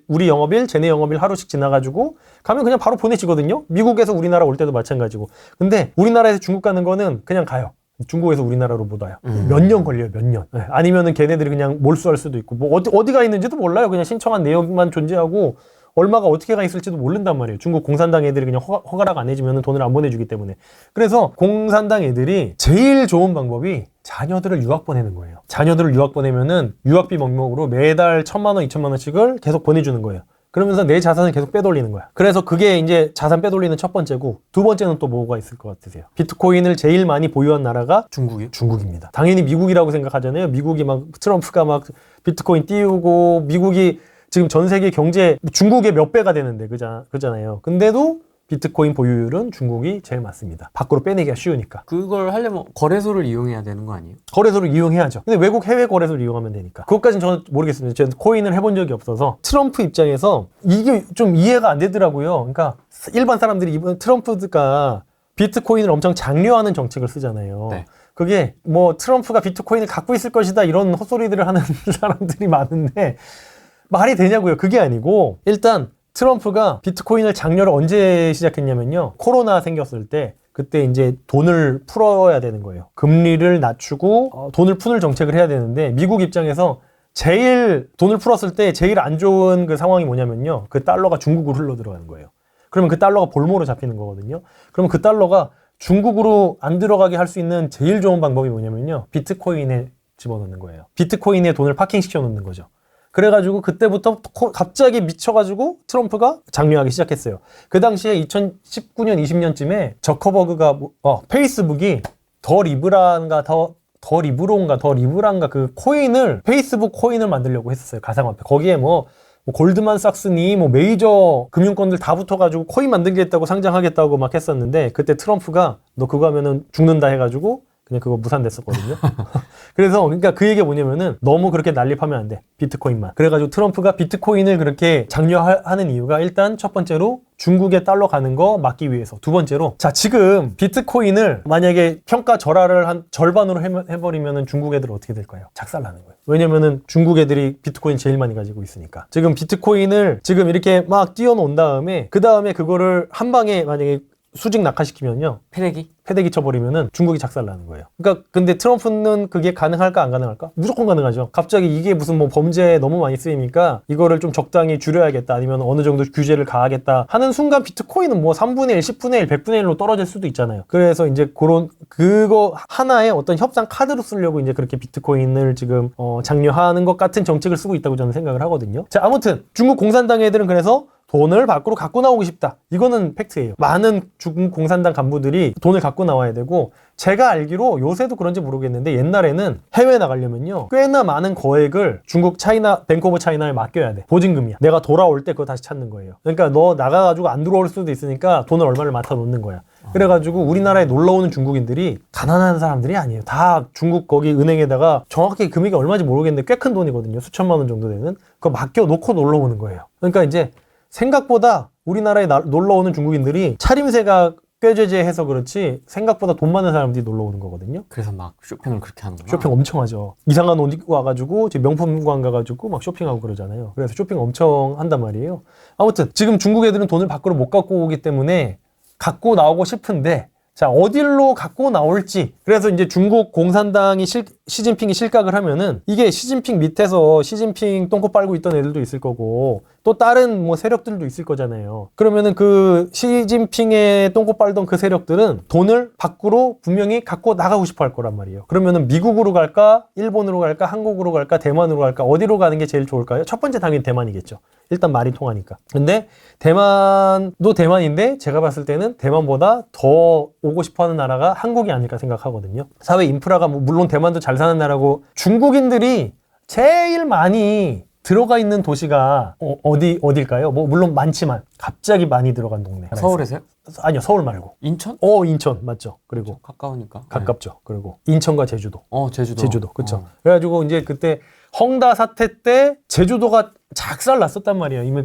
우리 영업일, 쟤네 영업일 하루씩 지나가지고 가면 그냥 바로 보내지거든요. 미국에서 우리나라 올 때도 마찬가지고. 근데 우리나라에서 중국 가는 거는 그냥 가요. 중국에서 우리나라로 못 와요. 몇 년 걸려요, 몇 년. 네. 아니면은 걔네들이 그냥 몰수할 수도 있고, 뭐 어디가 있는지도 몰라요. 그냥 신청한 내역만 존재하고, 얼마가 어떻게 가 있을지도 모른단 말이에요. 중국 공산당 애들이 그냥 허가락 안 해주면 돈을 안 보내주기 때문에. 그래서 공산당 애들이 제일 좋은 방법이 자녀들을 유학 보내는 거예요. 자녀들을 유학 보내면은 유학비 명목으로 매달 1,000만 원, 2,000만 원씩을 계속 보내주는 거예요. 그러면서 내 자산을 계속 빼돌리는 거야. 그래서 그게 이제 자산 빼돌리는 첫 번째고, 두 번째는 또 뭐가 있을 것 같으세요? 비트코인을 제일 많이 보유한 나라가 중국입니다. 당연히 미국이라고 생각하잖아요. 미국이 막 트럼프가 막 비트코인 띄우고 미국이 지금 전 세계 경제 중국의 몇 배가 되는데 그잖아요. 근데도 비트코인 보유율은 중국이 제일 많습니다. 밖으로 빼내기가 쉬우니까. 그걸 하려면 거래소를 이용해야 되는 거 아니에요? 거래소를 이용해야죠. 근데 외국 해외 거래소를 이용하면 되니까. 그것까지는 저는 모르겠습니다. 저는 코인을 해본 적이 없어서. 트럼프 입장에서 이게 좀 이해가 안 되더라고요. 그러니까 일반 사람들이 이번 트럼프가 비트코인을 엄청 장려하는 정책을 쓰잖아요. 네. 그게 뭐 트럼프가 비트코인을 갖고 있을 것이다 이런 헛소리들을 하는 사람들이 많은데 말이 되냐고요. 그게 아니고 일단 트럼프가 비트코인을 장려를 언제 시작했냐면요. 코로나 생겼을 때 그때 이제 돈을 풀어야 되는 거예요. 금리를 낮추고 돈을 푸는 정책을 해야 되는데 미국 입장에서 제일 돈을 풀었을 때 제일 안 좋은 그 상황이 뭐냐면요. 그 달러가 중국으로 흘러 들어가는 거예요. 그러면 그 달러가 볼모로 잡히는 거거든요. 그러면 그 달러가 중국으로 안 들어가게 할 수 있는 제일 좋은 방법이 뭐냐면요. 비트코인에 집어넣는 거예요. 비트코인에 돈을 파킹시켜 놓는 거죠. 그래가지고 그때부터 갑자기 미쳐가지고 트럼프가 장려하기 시작했어요. 그 당시에 2019년, 20년쯤에 저커버그가 페이스북이 더 리브란가 그 코인을 페이스북 코인을 만들려고 했었어요. 가상화폐. 거기에 뭐 골드만삭스니 뭐 메이저 금융권들 다 붙어가지고 코인 만들겠다고 상장하겠다고 막 했었는데 그때 트럼프가 너 그거 하면은 죽는다 해가지고 그냥 그거 무산됐었거든요. 그래서 그러니까 그 얘기가 뭐냐면은 너무 그렇게 난립하면 안 돼. 비트코인만. 그래가지고 트럼프가 비트코인을 그렇게 장려하는 이유가 일단 첫 번째로 중국에 달러 가는 거 막기 위해서. 두 번째로 자 지금 비트코인을 만약에 평가 절하를 한 절반으로 해버리면은 중국 애들 어떻게 될까요? 작살나는 거예요. 왜냐면은 중국 애들이 비트코인 제일 많이 가지고 있으니까. 지금 비트코인을 지금 이렇게 막 띄워놓은 다음에 그 다음에 그거를 한 방에 만약에 수직 낙하시키면요. 패대기 쳐버리면은 중국이 작살나는 거예요. 그러니까 근데 트럼프는 그게 가능할까 안 가능할까? 무조건 가능하죠. 갑자기 이게 무슨 뭐 범죄에 너무 많이 쓰이니까 이거를 좀 적당히 줄여야겠다 아니면 어느 정도 규제를 가하겠다 하는 순간 비트코인은 뭐 3분의 1, 10분의 1, 100분의 1로 떨어질 수도 있잖아요. 그래서 이제 그거 하나의 어떤 협상 카드로 쓰려고 이제 그렇게 비트코인을 지금 장려하는 것 같은 정책을 쓰고 있다고 저는 생각을 하거든요. 자, 아무튼 중국 공산당 애들은 그래서 돈을 밖으로 갖고 나오고 싶다. 이거는 팩트예요. 많은 중국 공산당 간부들이 돈을 갖고 나와야 되고 제가 알기로 요새도 그런지 모르겠는데 옛날에는 해외 나가려면요. 꽤나 많은 거액을 중국 뱅크 오브 차이나에 맡겨야 돼. 보증금이야. 내가 돌아올 때 그거 다시 찾는 거예요. 그러니까 너 나가가지고 안 들어올 수도 있으니까 돈을 얼마를 맡아 놓는 거야. 그래가지고 우리나라에 놀러 오는 중국인들이 가난한 사람들이 아니에요. 다 중국 거기 은행에다가 정확히 금액이 얼마인지 모르겠는데 꽤 큰 돈이거든요. 수천만 원 정도 되는. 그거 맡겨놓고 놀러 오는 거예요. 그러니까 이제 생각보다 우리나라에 놀러 오는 중국인들이 차림새가 꾀죄죄해서 그렇지 생각보다 돈 많은 사람들이 놀러 오는 거거든요. 그래서 막 쇼핑을 그렇게 하는구나. 쇼핑 엄청 하죠. 이상한 옷 입고 와가지고 명품관 가가지고 막 쇼핑하고 그러잖아요. 그래서 쇼핑 엄청 한단 말이에요. 아무튼 지금 중국 애들은 돈을 밖으로 못 갖고 오기 때문에 갖고 나오고 싶은데 자, 어디로 갖고 나올지. 그래서 이제 중국 공산당이 시진핑이 실각을 하면은 이게 시진핑 밑에서 시진핑 똥꼬 빨고 있던 애들도 있을 거고 또 다른 뭐 세력들도 있을 거잖아요. 그러면은 그 시진핑의 똥꼬 빨던 그 세력들은 돈을 밖으로 분명히 갖고 나가고 싶어 할 거란 말이에요. 그러면은 미국으로 갈까? 일본으로 갈까? 한국으로 갈까? 대만으로 갈까? 어디로 가는 게 제일 좋을까요? 첫 번째 당연히 대만이겠죠. 일단 말이 통하니까. 근데 대만도 대만인데 제가 봤을 때는 대만보다 더 오고 싶어하는 나라가 한국이 아닐까 생각하거든요. 사회 인프라가 물론 대만도 잘 사는 나라고 중국인들이 제일 많이 들어가 있는 도시가 어딜까요? 뭐 물론 많지만 갑자기 많이 들어간 동네. 서울에서요? 아니요, 서울 말고. 인천? 인천 맞죠. 그리고 가까우니까. 가깝죠. 네. 그리고 인천과 제주도. 제주도. 그렇죠. 그래가지고 이제 그때 헝다 사태 때 제주도가 작살 났었단 말이에요. 이미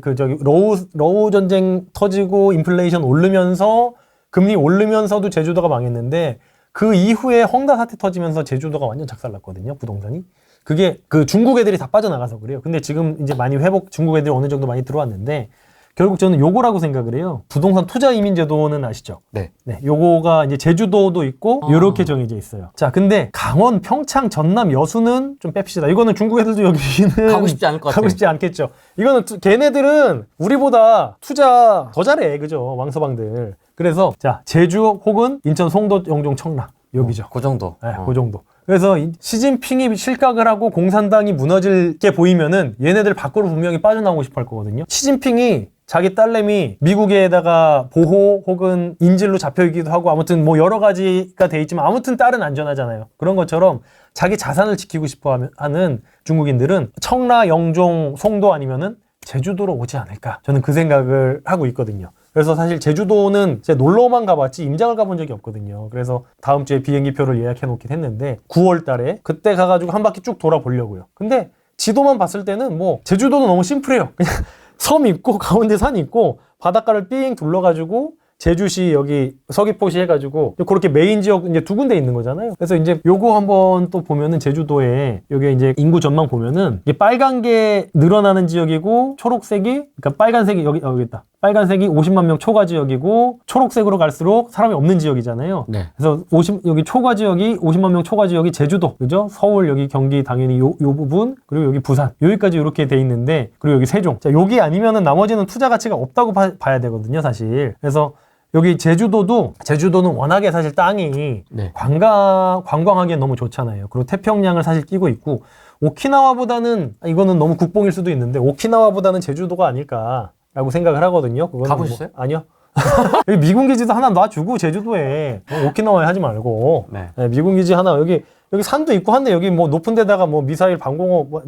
러우 전쟁 터지고 인플레이션 오르면서 금리 오르면서도 제주도가 망했는데 그 이후에 헝다 사태 터지면서 제주도가 완전 작살 났거든요. 부동산이. 그게 그 중국 애들이 다 빠져나가서 그래요. 근데 지금 이제 많이 중국 애들이 어느 정도 많이 들어왔는데 결국 저는 요거라고 생각을 해요. 부동산 투자 이민 제도는 아시죠? 네. 요거가 이제 제주도도 있고 요렇게 정해져 있어요. 자, 근데 강원, 평창, 전남, 여수는 좀 뺍시다. 이거는 중국 애들도 여기는 가고 싶지 않을 것 같아요. 가고 싶지 않겠죠. 이거는 걔네들은 우리보다 투자 더 잘해. 그죠? 왕서방들. 그래서 자, 제주 혹은 인천, 송도, 영종, 청라 여기죠. 그 정도. 네, 그 정도. 그래서 시진핑이 실각을 하고 공산당이 무너질 게 보이면은 얘네들 밖으로 분명히 빠져나오고 싶어 할 거거든요. 시진핑이 자기 딸내미 미국에다가 보호 혹은 인질로 잡혀있기도 하고 아무튼 뭐 여러 가지가 돼 있지만 아무튼 딸은 안전하잖아요. 그런 것처럼 자기 자산을 지키고 싶어 하는 중국인들은 청라, 영종, 송도 아니면은 제주도로 오지 않을까. 저는 그 생각을 하고 있거든요. 그래서 사실 제주도는 제가 놀러만 가봤지 임장을 가본 적이 없거든요. 그래서 다음 주에 비행기표를 예약해 놓긴 했는데 9월 달에 그때 가가지고 한 바퀴 쭉 돌아보려고요. 근데 지도만 봤을 때는 뭐 제주도는 너무 심플해요. 그냥 섬 있고 가운데 산 있고 바닷가를 삥 둘러가지고 제주시 여기 서귀포시 해가지고 그렇게 메인 지역 이제 두 군데 있는 거잖아요. 그래서 이제 요거 한번 또 보면은 제주도에 여기 이제 인구 전망 보면은 이게 빨간 게 늘어나는 지역이고 초록색이 그러니까 빨간색이 여기 있다. 빨간색이 50만 명 초과 지역이고 초록색으로 갈수록 사람이 없는 지역이잖아요. 네. 그래서 여기 초과 지역이 50만 명 초과 지역이 제주도, 그죠? 서울 여기 경기 당연히 요 부분 그리고 여기 부산 여기까지 이렇게 돼 있는데 그리고 여기 세종. 자, 여기 아니면은 나머지는 투자 가치가 없다고 봐야 되거든요, 사실. 그래서 여기 제주도는 워낙에 사실 땅이 네. 관광하기엔 너무 좋잖아요. 그리고 태평양을 사실 끼고 있고 오키나와보다는 이거는 너무 국뽕일 수도 있는데 오키나와보다는 제주도가 아닐까라고 생각을 하거든요. 그거는 가보셨어요? 뭐, 아니요. 여기 미군 기지도 하나 놔주고 제주도에 오키나와에 하지 말고 네. 미군 기지 하나 여기 산도 있고 한데 여기 뭐 높은 데다가 뭐 미사일 방공호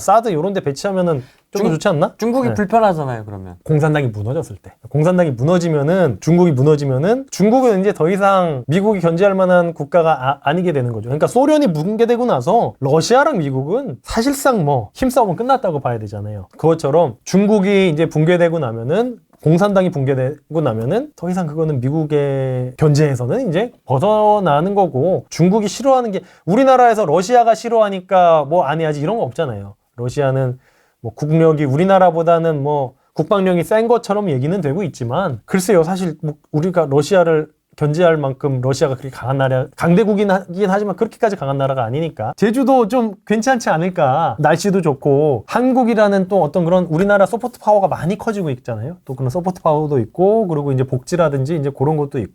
사드 요런 데 배치하면은 좀 더 좋지 않나? 중국이 불편하잖아요, 그러면. 공산당이 무너졌을 때. 공산당이 무너지면은 중국이 무너지면은 중국은 이제 더 이상 미국이 견제할 만한 국가가 아니게 되는 거죠. 그러니까 소련이 붕괴되고 나서 러시아랑 미국은 사실상 뭐 힘싸움은 끝났다고 봐야 되잖아요. 그것처럼 중국이 이제 붕괴되고 나면은 공산당이 붕괴되고 나면은 더 이상 그거는 미국의 견제에서는 이제 벗어나는 거고 중국이 싫어하는 게 우리나라에서 러시아가 싫어하니까 뭐 안 해야지 이런 거 없잖아요. 러시아는 뭐 국력이 우리나라보다는 뭐 국방력이 센 것처럼 얘기는 되고 있지만 글쎄요 사실 뭐 우리가 러시아를 견제할 만큼 러시아가 그렇게 강한 나라, 강대국이긴 하지만 그렇게까지 강한 나라가 아니니까 제주도 좀 괜찮지 않을까. 날씨도 좋고 한국이라는 또 어떤 그런 우리나라 소프트 파워가 많이 커지고 있잖아요. 또 그런 소프트 파워도 있고 그리고 이제 복지라든지 이제 그런 것도 있고